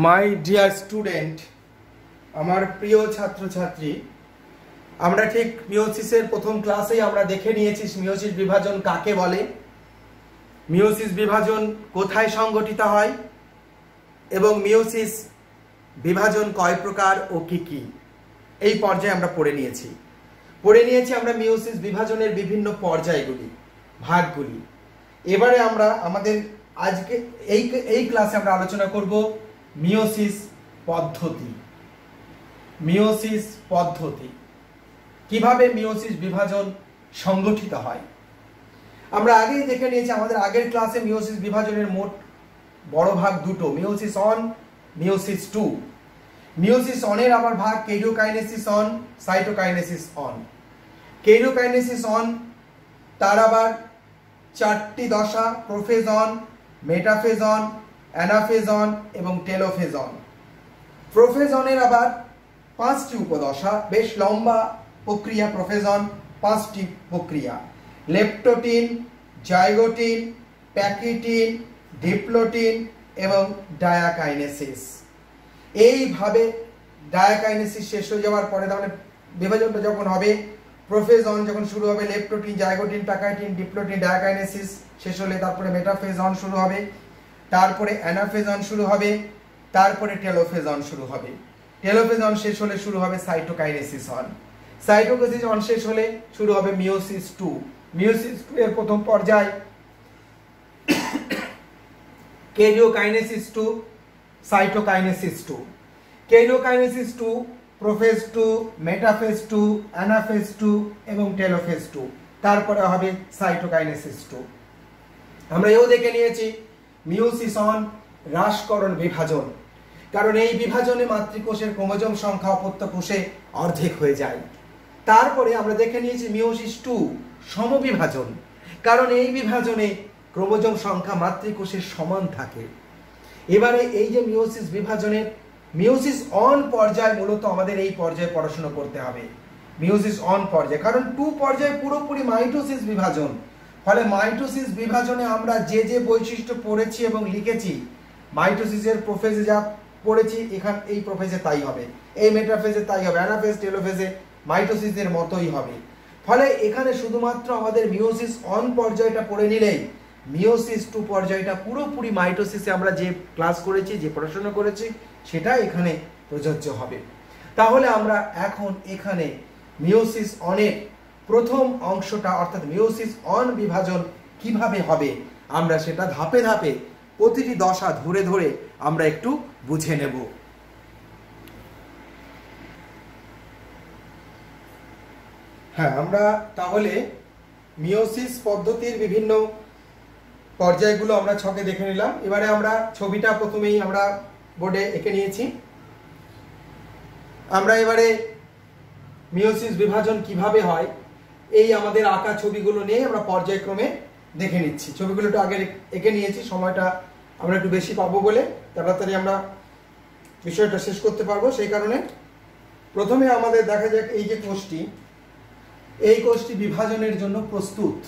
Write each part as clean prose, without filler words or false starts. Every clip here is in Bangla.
মাই ডিয়ার স্টুডেন্ট, আমার প্রিয় ছাত্রছাত্রী, আমরা ঠিক মিওসিসের প্রথম ক্লাসেই আমরা দেখে নিয়েছি মিওসিস বিভাজন কাকে বলে, মিওসিস বিভাজন কোথায় সংগঠিত হয় এবং মিওসিস বিভাজন কয় প্রকার ও কি কি এই পর্যায়ে আমরা পড়ে নিয়েছি আমরা মিওসিস বিভাজনের বিভিন্ন পর্যায়গুলি, ভাগগুলি। এবারে আমরা আমাদের আজকে এই ক্লাসে আমরা আলোচনা করব মিওসিস পদ্ধতি, কিভাবে মিওসিস বিভাজন সংগঠিত হয়। আমরা আগেই দেখে নিয়েছি আমাদের আগের ক্লাসে মিওসিস বিভাজনের মোট বড় ভাগ দুটো, meiosis one, meiosis two. Meiosis অনের আবার ভাগ karyokinesis one, cytokinesis one. Karyokinesis one তার আবার চারটি দশা, prophase one, metaphase one, anaphase one এবং টেলোফেজ অন। প্রোফেজ অনের আবার পাঁচটি উপদশা, বেশ লম্বা প্রক্রিয়া। প্রোফেজ অন পাঁচটি প্রক্রিয়া: লেপ্টোটিন, জাইগোটিন, প্যাকিটিন, ডিপ্লোটিন এবং ডায়াকাইনেসিস। এইভাবে ডায়াকাইনেসিস শেষ হয়ে যাওয়ার পরে, তাহলে বিভাজনটা যখন হবে, প্রোফেজ অন যখন শুরু হবে, leptotene, zygotene, pachytene, diplotene, diakinesis শেষ হলে তারপরে মেটাফেজ অন শুরু হবে, তারপরে অ্যানাফেজ অন শুরু হবে, তারপরে টেলোফেজ অন শুরু হবে। টেলোফেজ অন শেষ হলে শুরু হবে সাইটোকাইনেসিস অন। সাইটোকাইনেসিস অন শেষ হলে শুরু হবে মিওসিস টু। মিওসিস টু এর প্রথম পর্যায় karyokinesis two, cytokinesis two. Karyokinesis two, prophase two, metaphase two, anaphase two এবং টেলোফেজ টু। তারপরে হবে সাইটোকাইনেসিস টু। আমরা এও দেখে নিয়েছি মিওসিস অন হ্রাসকরণ বিভাজন, কারণ এই বিভাজনে মাতৃকোষের ক্রোমোজোম সংখ্যা অপত্য কোষে অর্ধেক হয়ে যায়। তারপরে আমরা দেখে নিয়েছি মিওসিস টু সমবিভাজন, কারণ এই বিভাজনে ক্রোমোজোম সংখ্যা মাতৃকোষের সমান থাকে। এবারে এই যে মিওসিস বিভাজনের মিওসিস অন পর্যায়, মূলত আমাদের এই পর্যায়ে পড়াশোনা করতে হবে, মিওসিস অন পর্যায়ে। কারণ টু পর্যায়ে পুরোপুরি মাইটোসিস বিভাজন, ফলে মাইটোসিস বিভাজনে আমরা যে যে বৈশিষ্ট্য পড়েছি এবং লিখেছি, মাইটোসিসের প্রোফেজে যা পড়েছি এখানে এই প্রোফেজে তাই হবে, এই মেটাফেজে তাই হবে, অ্যানাফেজ, টেলোফেজে মাইটোসিসের মতোই হবে। ফলে এখানে শুধুমাত্র আমাদের মিওসিস অন পর্যায়টা পড়ে নিলেই মিওসিস টু পর্যায়টা পুরোপুরি মাইটোসিসে আমরা যে ক্লাস করেছি, যে পড়াশোনা করেছি, সেটা এখানে প্রযোজ্য হবে। তাহলে আমরা এখন এখানে মিওসিস অনের প্রথম অংশটা, অর্থাৎ মিওসিস অন বিভাজন কিভাবে হবে, আমরা সেটা ধাপে ধাপে প্রতিটি দশা ধরে ধরে আমরা একটু বুঝে নেব। হ্যাঁ, আমরা তাহলে মিওসিস পদ্ধতির বিভিন্ন পর্যায়গুলো আমরা ছকে দেখে নিলাম। এবারে আমরা ছবিটা প্রথমেই আমরা বোর্ডে এঁকে নিয়েছি। আমরা এবারে মিওসিস বিভাজন কিভাবে হয় এই আমাদের আঁকা ছবিগুলো নিয়ে আমরা পর্যায়ক্রমে দেখে নিচ্ছি। ছবিগুলো একটু আগে এঁকে নিয়েছি, সময়টা আমরা একটু বেশি পাবো বলে তাড়াতাড়ি আমরা বিষয়টা শেষ করতে পারবো। সেই কারণে প্রথমে আমাদের দেখা যাক এই যে কোষটি, এই কোষটি বিভাজনের জন্য প্রস্তুত,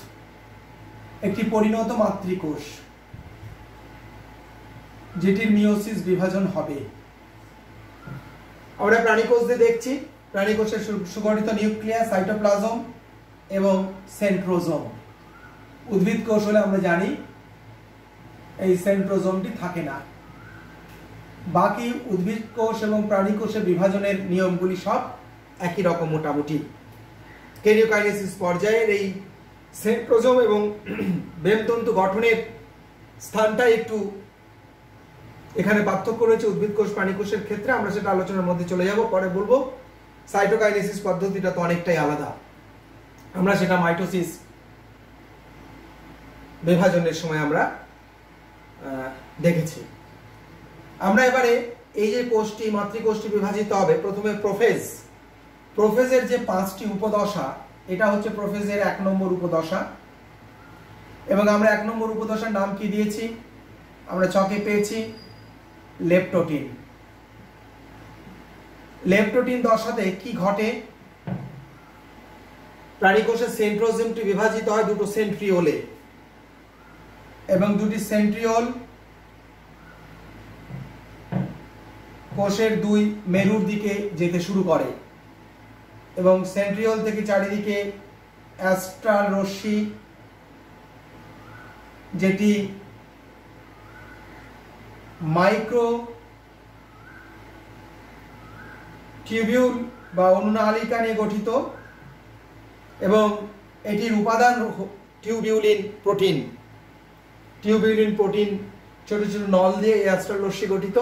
একটি পরিণত মাতৃকোষ যেটির মিওসিস বিভাজন হবে। আমরা প্রাণীকোষদের দেখছি, প্রাণীকোষের সুগঠিত নিউক্লিয়াস, সাইটোপ্লাজম এবং সেন্ট্রোজোম। উদ্ভিদ কোষ হলে আমরা জানি এই সেন্ট্রোজোমটি থাকে না। বাকি উদ্ভিদ কোষ এবং প্রাণী কোষের বিভাজনের নিয়মগুলি সব একই রকম মোটামুটি। কেরিওকাইনেসিস পর্যায়ের এই সেন্ট্রোজোম এবং বেমতন্তু গঠনের স্থানটা একটু এখানে পার্থক্য রয়েছে উদ্ভিদ কোষ প্রাণী কোষের ক্ষেত্রে, আমরা সেটা আলোচনার মধ্যে চলে যাব, পরে বলবো। সাইটোকাইনেসিস পদ্ধতিটা তো অনেকটাই আলাদা, আমরা সেটা মাইটোসিস বিভাজনের সময় আমরা দেখেছি। আমরা এবারে এই যে কোষটি, মাতৃকোষটি বিভাজিত হবে, প্রথমে প্রোফেজের যে পাঁচটি উপদশা, এটা হচ্ছে প্রোফেজের 1 নম্বর উপদশা। এবং আমরা 1 নম্বর উপদশার নাম কি দিয়েছি, আমরা ছকে পেয়েছি লেপ্টোটিন। লেপ্টোটিন দশাতে কি ঘটে, প্রাণীকোষের সেন্ট্রোজোমটি বিভাজিত হয় দুটো সেন্ট্রিওলে, এবং দুটি সেন্ট্রিওল কোষের দুই মেরুর দিকে যেতে শুরু করে এবং সেন্ট্রিওল থেকে চারিদিকে অ্যাস্ট্রাল রশ্মি, যেটি মাইক্রো টিউবিউল বা অনুনালিকা নিয়ে গঠিত এবং এটির উপাদান টিউবিউলিন প্রোটিন। টিউবিউলিন প্রোটিন ছোট ছোট নল দিয়ে এই অ্যাস্ট্রাল রশ্মি গঠিত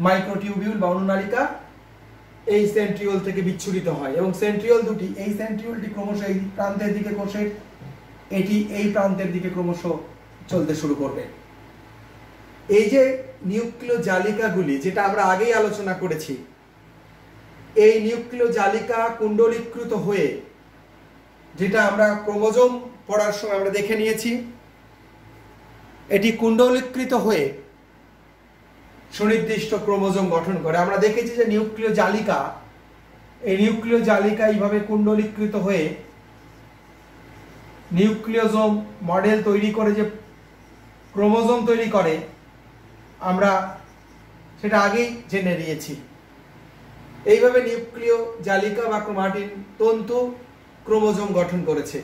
মাইক্রোটিউবিউল বা অনুনালিকা এই সেন্ট্রিওল থেকে বিচ্ছুরিত হয় এবং সেন্ট্রিওল দুটি, এই সেন্ট্রিওলটি ক্রমশ এই প্রান্তের দিকে কোষের, এটি এই প্রান্তের দিকে ক্রমশ চলতে শুরু করবে। এই যে নিউক্লিয় জালিকাগুলি, যেটা আমরা আগেই আলোচনা করেছি, এই নিউক্লিয় জালিকা কুণ্ডলীকৃত হয়ে, যেটা আমরা ক্রোমোজোম পড়ার সময় আমরা দেখে নিয়েছি, এটি কুণ্ডলীকৃত হয়ে সুনির্দিষ্ট ক্রোমোজোম গঠন করে। আমরা দেখেছি যে নিউক্লিয় জালিকা, এই নিউক্লিয় জালিকা এইভাবে কুণ্ডলীকৃত হয়ে নিউক্লিওজোম মডেল তৈরি করে যে ক্রোমোজোম তৈরি করে, আমরা সেটা আগেই জেনে নিয়েছি। এইভাবে নিউক্লিয় জালিকা বা ক্রোমাটিন তন্তু ক্রোমোজোম গঠন করেছে।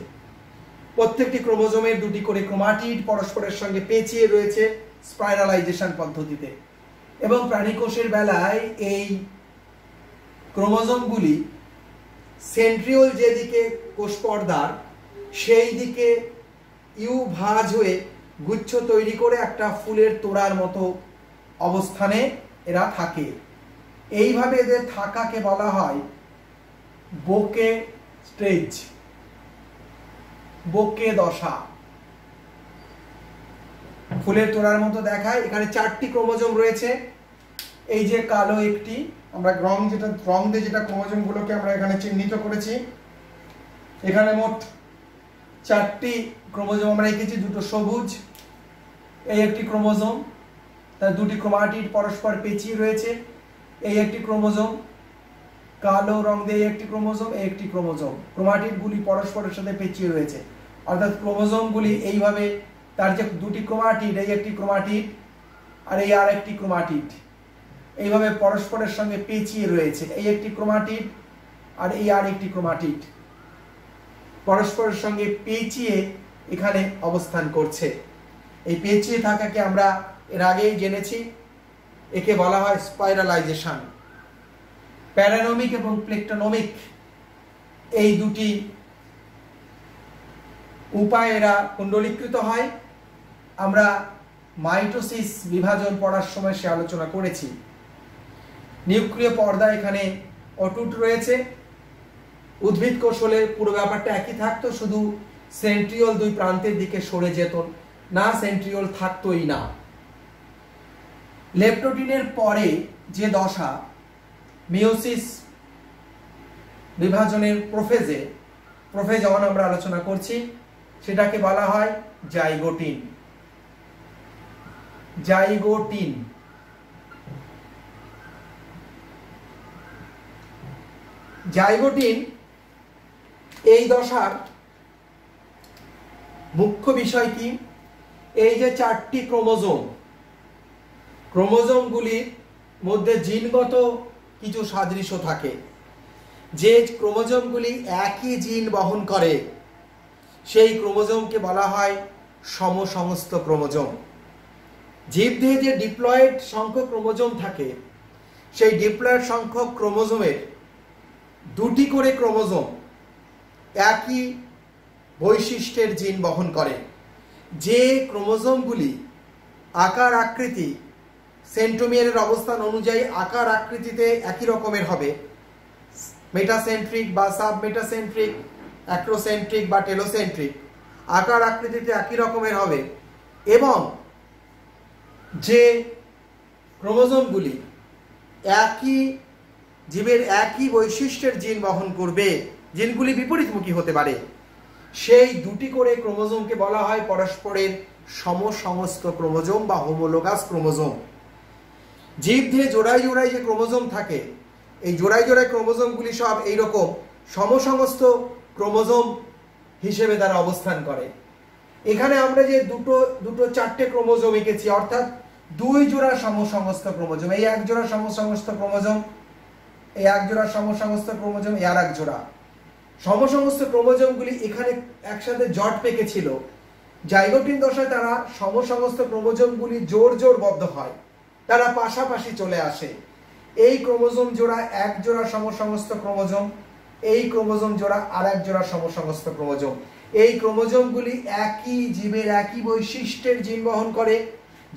প্রত্যেকটি ক্রোমোজোমের দুটি করে ক্রোমাটিড পরস্পরের সঙ্গে পেঁচিয়ে রয়েছে স্পাইরালাইজেশন পদ্ধতিতে এবং প্রাণীকোষের বেলায় এই ক্রোমোজোমগুলি সেন্ট্রিওল যেদিকে কোষ পর্দার সেই দিকে ইউ ভাঁজ হয়ে গুচ্ছ তৈরি করে একটা ফুলের তোড়ার মতো অবস্থানে এরা থাকে। এইভাবে এদের থাকাকে বলা হয় বোকে স্টেজ, বোকে দশা। ফুলের তোড়ার মতো দেখায়। এখানে 4টি ক্রোমোজোম রয়েছে। এই যে কালো একটি, আমরা রং দিয়ে যেটা ক্রোমোজোম গুলোকে আমরা এখানে চিহ্নিত করেছি, এখানে মোট 4টি ক্রোমোজোম আমরা এঁকেছি। দুটো সবুজ, এই একটি ক্রোমোজোম, তার দুটি ক্রোমাটিড পরস্পর পেঁচিয়ে রয়েছে। এই একটি ক্রোমোজোম, কালো রং দিয়ে একটি ক্রোমোজোম, এই একটি ক্রোমোজোম, ক্রোমাটিডগুলি পরস্পরের সাথে পেঁচিয়ে রয়েছে। অর্থাৎ ক্রোমোজোমগুলি এইভাবে, তার যে দুটি ক্রোমাটিড, এই একটি ক্রোমাটিড আর এই আর একটি ক্রোমাটিড, এইভাবে পরস্পরের সঙ্গে পেঁচিয়ে রয়েছে। এই একটি ক্রোমাটিড আর এই আর একটি ক্রোমাটিড পরস্পরের সঙ্গে পেঁচিয়ে এখানে অবস্থান করছে। এই পেঁচিয়ে থাকাকে আমরা এর আগেই জেনেছি, একে বলা হয় স্পাইরালাইজেশন। প্যারানমিক এবং প্লেকটোনমিক এই দুটি উপায়ে এরা কুণ্ডলীকৃত হয়। আমরা মাইটোসিস বিভাজন পড়ার সময় সে আলোচনা করেছি। নিউক্লিয় পর্দা এখানে অটুট রয়েছে। উদ্ভিদ কোষ হলে পুরো ব্যাপারটা একই থাকতো, শুধু সেন্ট্রিওল দুই প্রান্তের দিকে সরে যেত না, সেন্ট্রিওল থাকতোই না। লেপ্টোটিনের পরে যে দশা, মিওসিস বিভাজনের প্রোফেজ যখন আমরা আলোচনা করছি, সেটাকে বলা হয় জাইগোটিন। জাইগোটিন জাইগোটিন এই দশার মুখ্য বিষয় কি? এই যে 4টি ক্রোমোজোমগুলির মধ্যে জিনগত কিছু সাদৃশ্য থাকে। যে ক্রোমোজোমগুলি একই জিন বহন করে সেই ক্রোমোজোমকে বলা হয় সমসংস্থ ক্রোমোজোম। জীবদেহে যে ডিপ্লয়েড সংখ্যক ক্রোমোজোম থাকে, সেই ডিপ্লয়েড সংখ্যক ক্রোমোজোমের 2টি করে ক্রোমোজোম একই বৈশিষ্ট্যের জিন বহন করে। যে ক্রোমোজোমগুলি আকার আকৃতি সেন্ট্রোমিয়ারের অবস্থান অনুযায়ী আকার আকৃতিতে একই রকমের হবে, মেটাসেন্ট্রিক বা সাবমেটাসেন্ট্রিক, অ্যাক্রোসেন্ট্রিক বা টেলোসেন্ট্রিক, আকার আকৃতিতে একই রকমের হবে, এবং যে ক্রোমোজোমগুলি একই জীবের একই বৈশিষ্ট্যের জিন বহন করবে, জিনগুলি বিপরীতমুখী হতে পারে, সেই 2টি করে ক্রোমোজোমকে বলা হয় পরস্পরের সমসংস্থ ক্রোমোজোম বা হোমোলোগাস ক্রোমোজোম। জীবদেহে জোড়ায় জোড়ায় যে ক্রোমোজোম থাকে, এই জোড়ায় জোড়ায় ক্রোমোজোমগুলি সব এইরকম সমসংস্থ ক্রোমোজোম হিসেবে তারা অবস্থান করে। এখানে আমরা যে দুটো 4টে ক্রোমোজোম এঁকেছি, অর্থাৎ দুই জোড়া সমসংস্থ ক্রোমোজোম, এই এক জোড়া সমসংস্থ ক্রোমোজোম, এই এক জোড়া সমসংস্থ ক্রোমোজোম, এই আর এক জোড়া সমসংস্থ ক্রোমোজোমগুলি এখানে একসাথে জট পেকেছিল। জাইগোটিন দশায় তারা সমসংস্থ ক্রোমোজোমগুলি জোড়বদ্ধ হয়, তারা পাশাপাশি চলে আসে। এই ক্রোমোজোম জোড়া এক জোড়া সমসংস্থ ক্রোমোজোম, এই ক্রোমোজোম জোড়া আর এক জোড়া সমসংস্থ ক্রোমোজোম। এই ক্রোমোজোমগুলি একই জীবের একই বৈশিষ্ট্যের জিন বহন করে।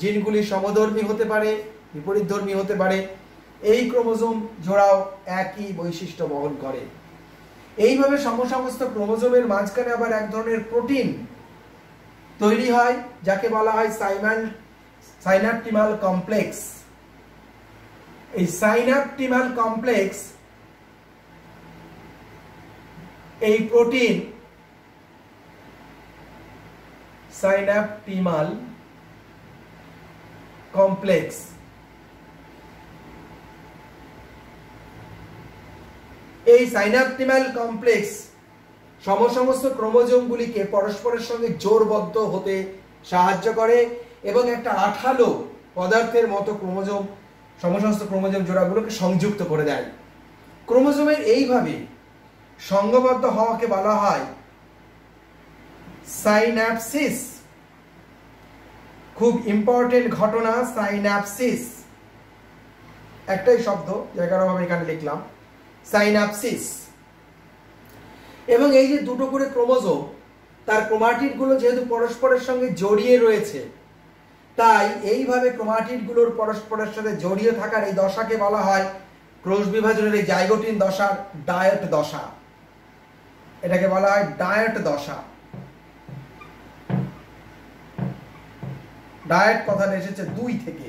জিনগুলি সমধর্মী হতে পারে, বিপরীতধর্মী হতে পারে। এই ক্রোমোজোম জোড়াও একই বৈশিষ্ট্য বহন করে। এইভাবে সমসংস্থ ক্রোমোজোমের মাঝখানে আবার এক ধরনের প্রোটিন তৈরি হয়, যাকে বলা হয় সাইন্যাপটিমাল কমপ্লেক্স। এই সাইন্যাপটিমাল কমপ্লেক্স, এই প্রোটিন সাইন্যাপটিমাল কমপ্লেক্স এই সাইন্যাপটিমাল কমপ্লেক্স সমসংস্থ ক্রোমোজোমগুলিকে পরস্পরের সঙ্গে জোড়বদ্ধ হতে সাহায্য করে এবং একটা আঠালো পদার্থের মতো ক্রোমোজোম সমসংস্থ ক্রোমোজোম জোড়াগুলোকে সংযুক্ত করে দেয়। ক্রোমোজোমের এইভাবে সংঘবদ্ধ হওয়াকে বলা হয় সাইন্যাপসিস। খুব ইম্পর্টেন্ট ঘটনা সাইন্যাপসিস, একটাই শব্দ, জায়গাভাবে এখানে লিখলাম সাইন্যাপসিস। এবং এই যে দুটো করে ক্রোমোজোম, তার ক্রোমাটিডগুলো যেহেতু পরস্পরের সঙ্গে জড়িয়ে রয়েছে, তাই এইভাবে ক্রোমাটিডগুলোর পরস্পরের সাথে জড়িয়ে থাকার এই দশাকে বলা হয় ক্রোশ বিভাজনের এই জাইগোটিন দশার ডায়েট দশা। এটাকে বলা হয় ডায়েট দশা। ডায়েট কথাটা এসেছে দুই থেকে।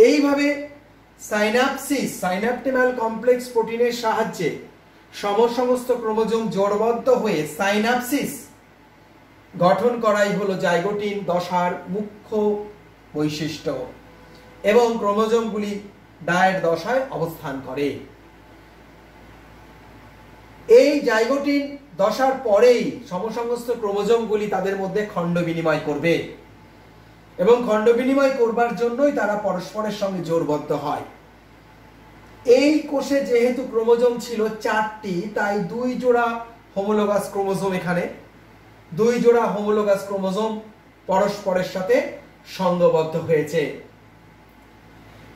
এইভাবে সাইন্যাপসিস, সাইন্যাপটিমাল কমপ্লেক্স প্রোটিনের সাহায্যে সমসংস্থ ক্রোমোজোম জোড়বদ্ধ হয়ে সাইন্যাপসিস গঠন করাই হলো জাইগোটিন দশার মুখ্য বৈশিষ্ট্য এবং ক্রোমোজোমগুলি ডায়েট দশায় অবস্থান করে। এই জাইগোটিন দশার পরেই সমসংস্থ ক্রোমোজোমগুলি তাদের মধ্যে খণ্ড বিনিময় করবে এবং খণ্ড বিনিময় করবার জন্যই তারা পরস্পরের সঙ্গে জোড়বদ্ধ হয়। এই কোষে যেহেতু ক্রোমোজোম ছিল 4টি, তাই দুই জোড়া হোমোলোগাস ক্রোমোজোম, এখানে দুই জোড়া হোমোলোগাস ক্রোমোজোম পরস্পরের সাথে সংঘবদ্ধ হয়েছে।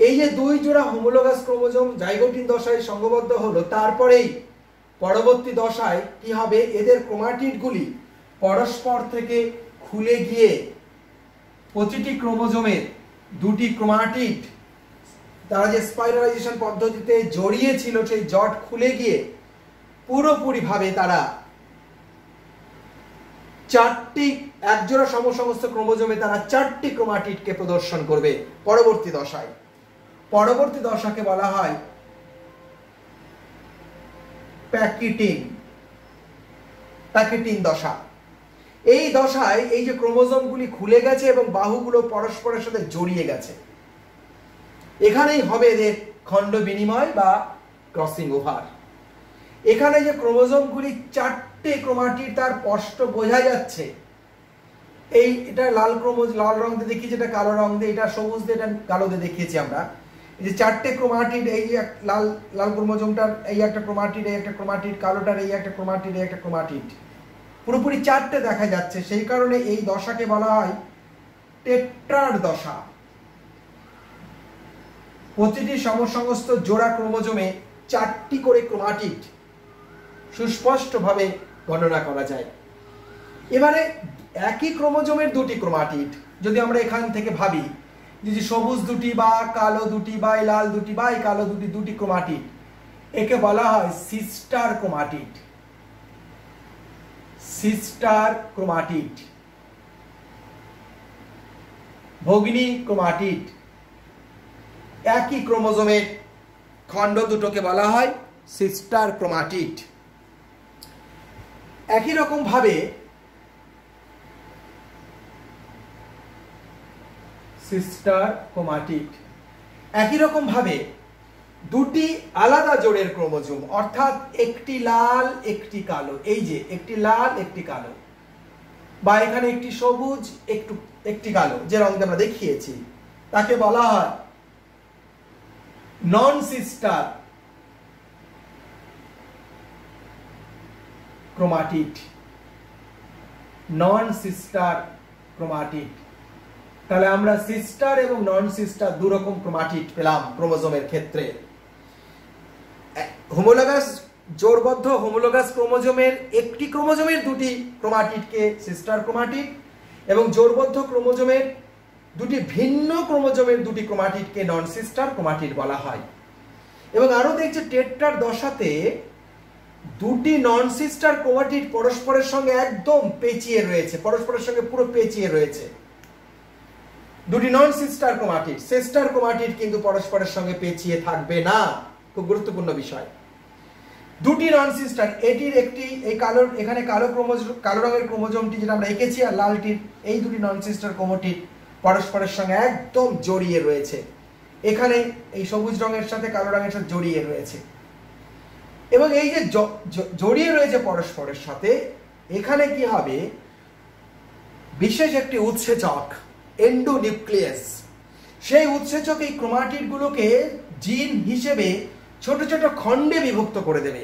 এই যে দুই জোড়া হোমোলোগাস ক্রোমোজোম জাইগোটিন দশায় সংঘবদ্ধ হলো, তারপরেই পরবর্তী দশায় কি হবে, এদের ক্রোমাটিডগুলি পরস্পর থেকে খুলে গিয়ে প্রতিটি ক্রোমোজোমের দুটি ক্রোমাটিড তারা যে স্পাইরালাইজেশন পদ্ধতিতে জড়িয়ে ছিল, সেই জট খুলে গিয়ে পুরোপুরিভাবে তারা 4টি একজোড়া সমসংস্থ ক্রোমোজোমে তারা 4টি ক্রোমাটিডকে প্রদর্শন করবে পরবর্তী দশায়। পরবর্তী দশাকে বলা হয় প্যাকেটিন দশা। এই দশায় এই যে ক্রোমোজোমগুলি খুলে গেছে এবং বাহুগুলো পরস্পরের সাথে জড়িয়ে গেছে, এখানেই হবে এদের খণ্ড বিনিময় বা ক্রসিং ওভার। এখানে যে ক্রোমোজোমগুলি 4টে ক্রোমাটিড, তার স্পষ্ট বোঝা যাচ্ছে। এই এটা লাল রং দিয়ে দেখিয়েছি, এটা কালো রং দিয়ে, এটা সবুজ দিয়ে, এটা কালো দিয়ে দেখিয়েছি আমরা। এই যে 4টে ক্রোমাটিড, এই যে লাল ক্রোমোজোমটার এই একটা ক্রোমাটিড, এই একটা ক্রোমাটিড, কালোটার এই একটা ক্রোমাটিড, এই একটা ক্রোমাটিড, পুরোপুরি 4টে দেখা যাচ্ছে। সেই কারণে এই দশাকে বলা হয় টেট্রাড দশা। প্রতিটি সমসংস্থ জোড়া ক্রোমোজোমে 4টি করে ক্রোমাটিড সুস্পষ্টভাবে গণনা করা যায়। এবারে একই ক্রোমোজোমের দুটি ক্রোমাটিড, যদি আমরা এখান থেকে ভাবি যে সবুজ দুটি বা কালো দুটি বা লাল দুটি বা কালো দুটি ক্রোমাটিড, একে বলা হয় সিস্টার ক্রোমাটিড। সিস্টার ক্রোমাটিড, ভগ্নী ক্রোমাটিড। একই ক্রোমোজোমের খণ্ড দুটোকে বলা হয় সিস্টার ক্রোমাটিড। একই রকম ভাবে সিস্টার ক্রোমাটিড, একই রকম ভাবে দুটি আলাদা জোড়ের ক্রোমোজোম, অর্থাৎ একটি লাল একটি কালো, এই যে একটি লাল একটি কালো, বা এখানে একটি সবুজ একটি কালো, যে রঙটা আমরা দেখিয়েছি, তাকে বলা হয় নন সিস্টার ক্রোমাটিড। নন সিস্টার ক্রোমাটিড। তাহলে আমরা সিস্টার এবং নন সিস্টার দু রকম ক্রোমাটিড পেলাম ক্রোমোজোমের ক্ষেত্রে। হোমোলোগাস জোড়বদ্ধ হোমোলোগাস ক্রোমোজোমের একটি ক্রোমোজোমের দুটি ক্রোমাটিডকে সিস্টার ক্রোমাটিড এবং জোড়বদ্ধ ক্রোমোজোমের দুটি ভিন্ন ক্রোমোজোমের দুটি ক্রোমাটিডকে নন সিস্টার ক্রোমাটিড বলা হয়। এবং আরো দেখছে টেট্রার দশাতে দুটি নন সিস্টার ক্রোমাটিড পরস্পরের সঙ্গে একদম পেঁচিয়ে রয়েছে, পরস্পরের সঙ্গে পুরো পেঁচিয়ে রয়েছে। দুটি নন সিস্টার ক্রোমাটিড, সিস্টার ক্রোমাটিড কিন্তু পরস্পরের সঙ্গে পেঁচিয়ে থাকবে না, খুব গুরুত্বপূর্ণ বিষয়। দুটি নন সিস্টার, এটির একটি এই কালো, এখানে কালো ক্রোমোজোম, কালো রঙের ক্রোমোজোমটি যেটা আমরা এঁকেছি, আর লালটির, এই দুটি নন সিস্টার ক্রোমাটিড পরস্পরের সঙ্গে একদম জড়িয়ে রয়েছে। এখানে এই সবুজ রঙের সাথে কালো রঙের সাথে জড়িয়ে রয়েছে। এবং এই যে জড়িয়ে রয়েছে পরস্পরের সাথে, এখানে কি হবে, বিশেষ একটি উৎসেচক এন্ডোনিউক্লিয়াস, সেই উৎসেচক এই ক্রোমাটিড গুলোকে জিন হিসেবে ছোট ছোট খণ্ডে বিভক্ত করে দেবে।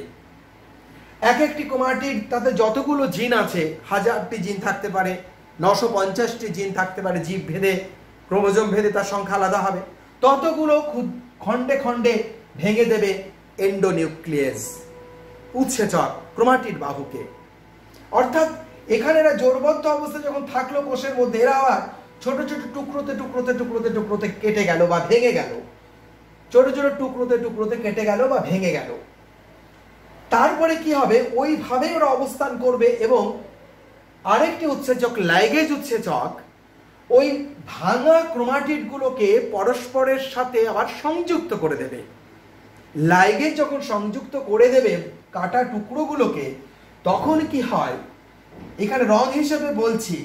এক একটি ক্রোমাটিড, তাতে যতগুলো জিন আছে, 1000টি জিন থাকতে পারে, 950টি জিন থাকতে পারে, জীব ভেদে ক্রোমোজোম ভেদে তার সংখ্যা আলাদা হবে, ততগুলো খণ্ডে খণ্ডে ভেঙে দেবে এন্ডোনিউক্লিয়াস, উৎসেচক ক্রোমাটিড বাহুকে। অর্থাৎ এখানে এরা জোড়বদ্ধ অবস্থায় যখন থাকলো কোষের মধ্যে, এরা আবার ছোট ছোট টুকরোতে টুকরোতে টুকরোতে টুকরোতে কেটে গেল বা ভেঙে গেল, ছোট ছোট টুকরোতে টুকরোতে কেটে গেল বা ভেঙে গেল। তারপরে কি হবে, ওইভাবে ওরা অবস্থান করবে এবং আরেকটি উৎসেচক, লাইগেজ উৎসেচক, ওই ভাঙা ক্রোমাটিড গুলোকে পরস্পরের সাথে আবার সংযুক্ত করে দেবে। লাইগেজ যখন সংযুক্ত করে দেবে কাটা টুকরোগুলোকে, তখন কি হয়, এখানে রং হিসেবে বলছি,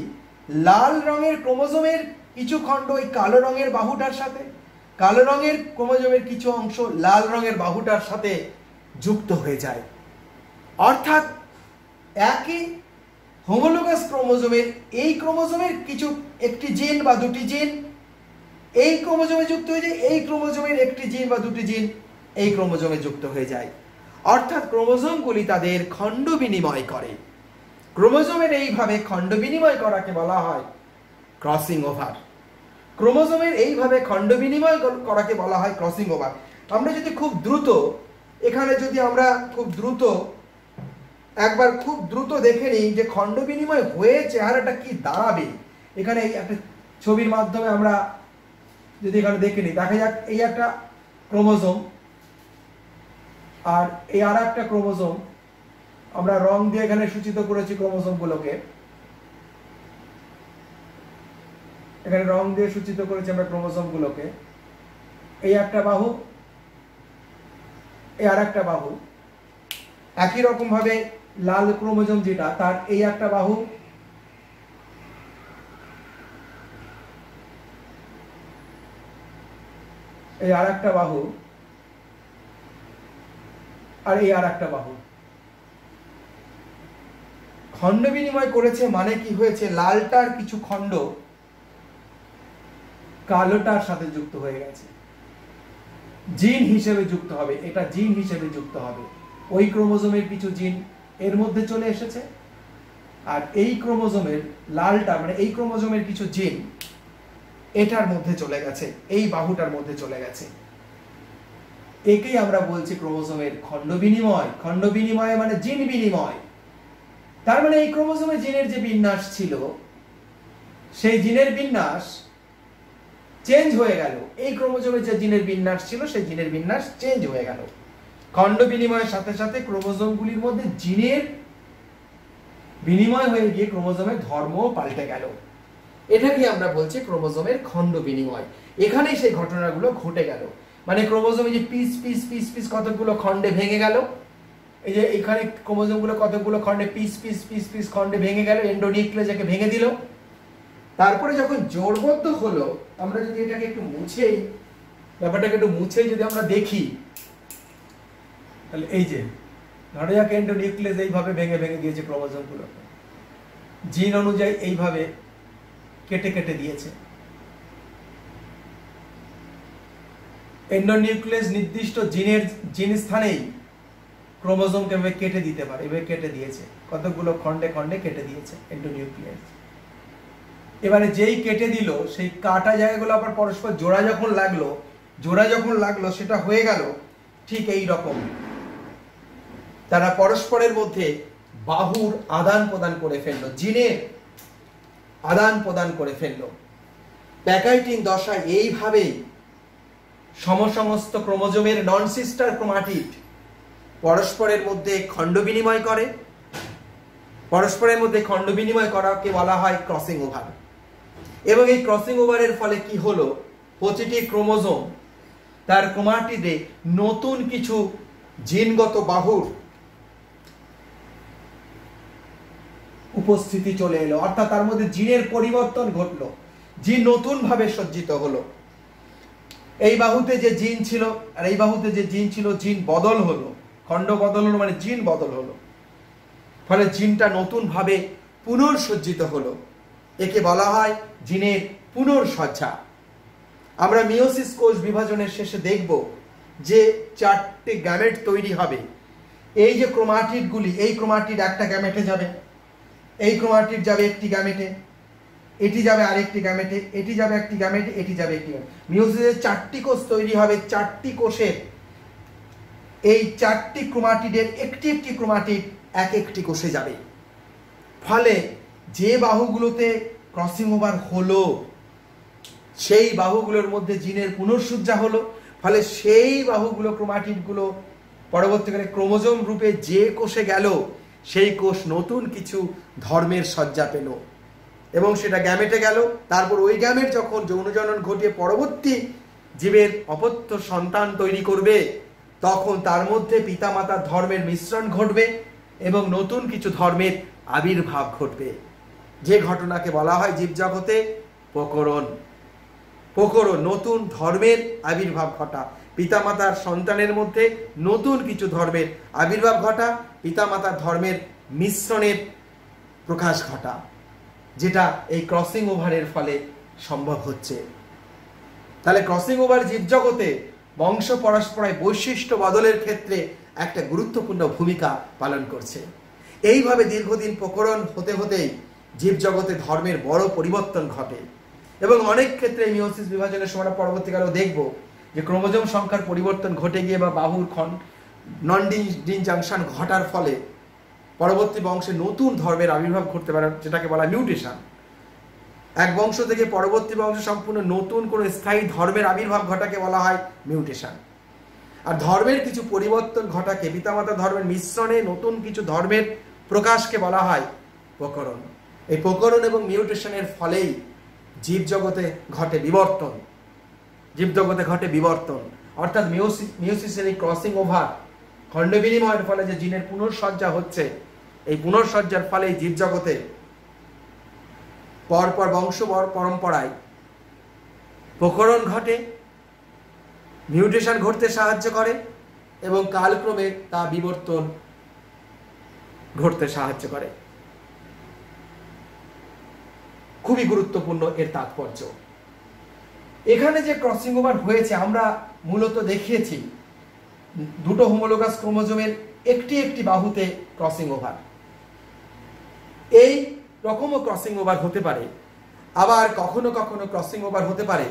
লাল রঙের ক্রোমোজোমের কিছু খণ্ড ওই কালো রঙের বাহুটার সাথে, কালো রঙের ক্রোমোজোমের কিছু অংশ লাল রঙের বাহুটার সাথে যুক্ত হয়ে যায়। অর্থাৎ একই হোমোলোগাস ক্রোমোজোমের এই ক্রোমোজোমের কিছু একটি জিন বা দুটি জিন এই ক্রোমোজোমে যুক্ত হয়ে যায়, এই ক্রোমোজোমের একটি জিন বা দুটি জিন এই ক্রোমোজোমে যুক্ত হয়ে যায়। অর্থাৎ ক্রোমোজোমগুলি তাদের খণ্ড বিনিময় করে। ক্রোমোজোমের এইভাবে খণ্ড বিনিময় করাকে বলা হয় ক্রসিং ওভার। ক্রোমোজোমের এইভাবে খণ্ড বিনিময় করাকে বলা হয় ক্রসিং ওভার। আমরা যদি খুব দ্রুত, এখানে যদি আমরা খুব দ্রুত একবার খুব দ্রুত দেখে নিই যে খণ্ড বিনিময় হয়ে চেহারাটা কি দাঁড়াবে, এখানে এই একটা ছবির মাধ্যমে আমরা যদি এখানে দেখে নিই, দেখা যাক এই একটা ক্রোমোজোম আর এই আর একটা ক্রোমোজোম, আমরা রং দিয়ে এখানে সূচিত করেছি ক্রোমোজোমগুলোকে, এখানে রং দিয়ে সূচিত করেছি আমরা ক্রোমোজোমগুলোকে। এই একটা বাহু, এই আর একটা বাহু, একই রকম ভাবে লাল ক্রোমোজোম যেটা, তার এই একটা বাহু, এই আর একটা বাহু, আর এই আর একটা বাহু। খণ্ড বিনিময় করেছে মানে কি হয়েছে, লালটার কিছু খণ্ড কালোটার সাথে যুক্ত হয়ে গেছে, জিন হিসেবে যুক্ত হবে, এটা জিন হিসেবে যুক্ত হবে। ওই ক্রোমোজোমের কিছু জিন এর মধ্যে চলে এসেছে, আর এই ক্রোমোজোমের লালটা, মানে এই ক্রোমোজোমের কিছু জিন এটার মধ্যে চলে গেছে, এই বাহুটার মধ্যে চলে গেছে। একেই আমরা বলছি ক্রোমোজোমের খণ্ড বিনিময়। খণ্ড বিনিময় মানে জিন বিনিময়। তার মানে এই ক্রোমোজোমে জিনের যে বিন্যাস ছিল, সেই জিনের বিন্যাস চেঞ্জ হয়ে গেল। এই ক্রোমোজোমে যে জিনের বিন্যাস ছিল, সেই জিনের বিন্যাস চেঞ্জ হয়ে গেল। খণ্ড বিনিময়ের সাথে সাথে ক্রোমোজোমগুলির মধ্যে জিনের বিনিময় হয়ে গিয়ে ক্রোমোজোমের ধর্মও পাল্টে গেল। এটাকে আমরা বলছি ক্রোমোজোমের খণ্ড বিনিময়। এখানেই সেই ঘটনাগুলো ঘটে গেল। মানে ক্রোমোজোমে যে পিস পিস পিস পিস কতগুলো খণ্ডে ভেঙে গেল, এই যে এখানে ক্রোমোজোমগুলো কতগুলো খণ্ডে পিস পিস পিস পিস খণ্ডে ভেঙে গেল, এন্ডোনিউক্লিয়াসকে ভেঙে দিল। তারপরে যখন জোড়বদ্ধ হলো, আমরা যদি এটাকে একটু মুছেই, ব্যাপারটাকে একটু মুছেই যদি আমরা দেখি, তাহলে এই যে ধরে যাক এন্ডোনিউক্লিয়াস এইভাবে ভেঙে ভেঙে গিয়েছে ক্রোমোজোমগুলো, জিন অনুযায়ী এইভাবে কেটে কেটে দিয়েছে। এন্ডোনিউক্লিয়াস নির্দিষ্ট জিন স্থানেই ক্রোমোজোমকে এভাবে কেটে দিতে পারে, এভাবে কেটে দিয়েছে, কতগুলো খণ্ডে খণ্ডে কেটে দিয়েছে এন্ডোনিউক্লিয়াস। এবারে যেই কেটে দিল সেই কাটা জায়গাগুলো আবার পরস্পর জোড়া যখন লাগলো সেটা হয়ে গেল ঠিক এই রকম, তারা পরস্পরের মধ্যে বাহুর আদান প্রদান করে ফেললো, জিনের আদান প্রদান করে ফেললো। প্যাকাইটিং দশায় এইভাবেই সমস্ত ক্রোমোজোমের নন সিস্টার ক্রোমাটিড পরস্পরের মধ্যে খণ্ড বিনিময় করে। পরস্পরের মধ্যে খণ্ড বিনিময় করাকে বলা হয় ক্রসিং ওভার। এবং এই ক্রসিং ওভারের ফলে কি হলো, প্রতিটি ক্রোমোজোম তার ক্রোমাটিডে নতুন কিছু জিনগত বাহুর উপস্থিতি চলে এলো, অর্থাৎ তার মধ্যে জিনের পরিবর্তন ঘটলো, জিন নতুন ভাবে সজ্জিত হলো। এই বাহুতে যে জিন ছিল আর এই বাহুতে যে জিন ছিল, জিন বদল হলো, খণ্ড বদল হলো মানে জিন বদল হলো, ফলে জিনটা নতুন ভাবে পুনর্সজ্জিত হলো। একে বলা হয় জিনের পুনর্সজ্জা। আমরা মিওসিস কোষ বিভাজনের শেষে দেখব যে 4টে গ্যামেট তৈরি হবে। এই যে ক্রোমাটিডগুলি, এই ক্রোমাটিড একটা গ্যামেটে যাবে, এই ক্রোমাটিড যাবে একটি গ্যামেটে, এটি যাবে আরেকটি গ্যামেটে, এটি যাবে একটি গ্যামেটে, এটি যাবে একটি গ্যামেটে। মিওসিসের 4টি কোষ তৈরি হবে, 4টি কোষের এই 4টি ক্রোমাটিডের একটি একটি ক্রোমাটিড এক একটি কোষে যাবে। ফলে যে বাহুগুলোতে ক্রসিং ওভার হলো সেই বাহুগুলোর মধ্যে জিনের পুনঃসজ্জা হলো, ফলে সেই বাহুগুলো ক্রোমাটিডগুলো পরবর্তীকালে ক্রোমোজোম রূপে যে কোষে গেল সেই কোষ নতুন কিছু ধর্মের সজ্জা পেল এবং সেটা গ্যামেটে গেল। তারপর ওই গ্যামেট যখন যৌনজনন ঘটিয়ে পরবর্তী জীবের অপত্য সন্তান তৈরি করবে তখন তার মধ্যে পিতামাতার ধর্মের মিশ্রণ ঘটবে এবং নতুন কিছু ধর্মের আবির্ভাব ঘটবে, যে ঘটনাকে বলা হয় জীবজগতে প্রকরণ। প্রকরণ, নতুন ধর্মের আবির্ভাব ঘটা, পিতামাতার সন্তানের মধ্যে নতুন কিছু ধর্মের আবির্ভাব ঘটা, পিতামাতার ধর্মের মিশ্রণের প্রকাশ ঘটা, যেটা এই ক্রসিং ওভারের ফলে সম্ভব হচ্ছে। তাহলে ক্রসিং ওভার জীবজগতে বংশ পরস্পরায় বৈশিষ্ট্য বদলের ক্ষেত্রে একটা গুরুত্বপূর্ণ ভূমিকা পালন করছে। এইভাবে দীর্ঘদিন প্রকরণ হতে হতেই জীবজগতে ধর্মের বড় পরিবর্তন ঘটে এবং অনেক ক্ষেত্রে মিওসিস বিভাজনের সময় পরবর্তীকালেও দেখব যে ক্রোমোজোম সংখ্যার পরিবর্তন ঘটে গিয়ে বা বাহুর নন ডিন জাংশন ঘটার ফলে পরবর্তী বংশে নতুন ধর্মের আবির্ভাব ঘটতে পারে, যেটাকে বলা মিউটেশন। এক বংশ থেকে পরবর্তী বংশে সম্পূর্ণ নতুন কোনো স্থায়ী ধর্মের আবির্ভাব ঘটাকে বলা হয় মিউটেশন। আর ধর্মের কিছু পরিবর্তন ঘটাকে, পিতামাতা ধর্মের মিশ্রণে নতুন কিছু ধর্মের প্রকাশকে বলা হয় প্রকরণ। এই প্রকরণ এবং মিউটেশনের ফলেই জীবজগতে ঘটে বিবর্তন, জীবজগতে ঘটে বিবর্তন। অর্থাৎ মিওসিসের এই ক্রসিং ওভার, খণ্ড বিনিময়ের ফলে যে জিনের পুনঃসজ্জা হচ্ছে, এই পুনঃসজ্জার ফলে জীবজগতে পরপর বংশ পরম্পরায় প্রকরণ ঘটে, মিউটেশন ঘটতে সাহায্য করে এবং কালক্রমে তা বিবর্তন ঘটতে সাহায্য করে। খুবই গুরুত্বপূর্ণ এর তাৎপর্য। এখানে যে ক্রসিং ওভার হয়েছে আমরা মূলত দেখিয়েছি দুটো হোমোলোগাস ক্রোমোজোমের একটি একটি বাহুতে ক্রসিং ওভার। এই রকমও ক্রসিং ওভার হতে পারে, আবার কখনো কখনো ক্রসিং ওভার হতে পারে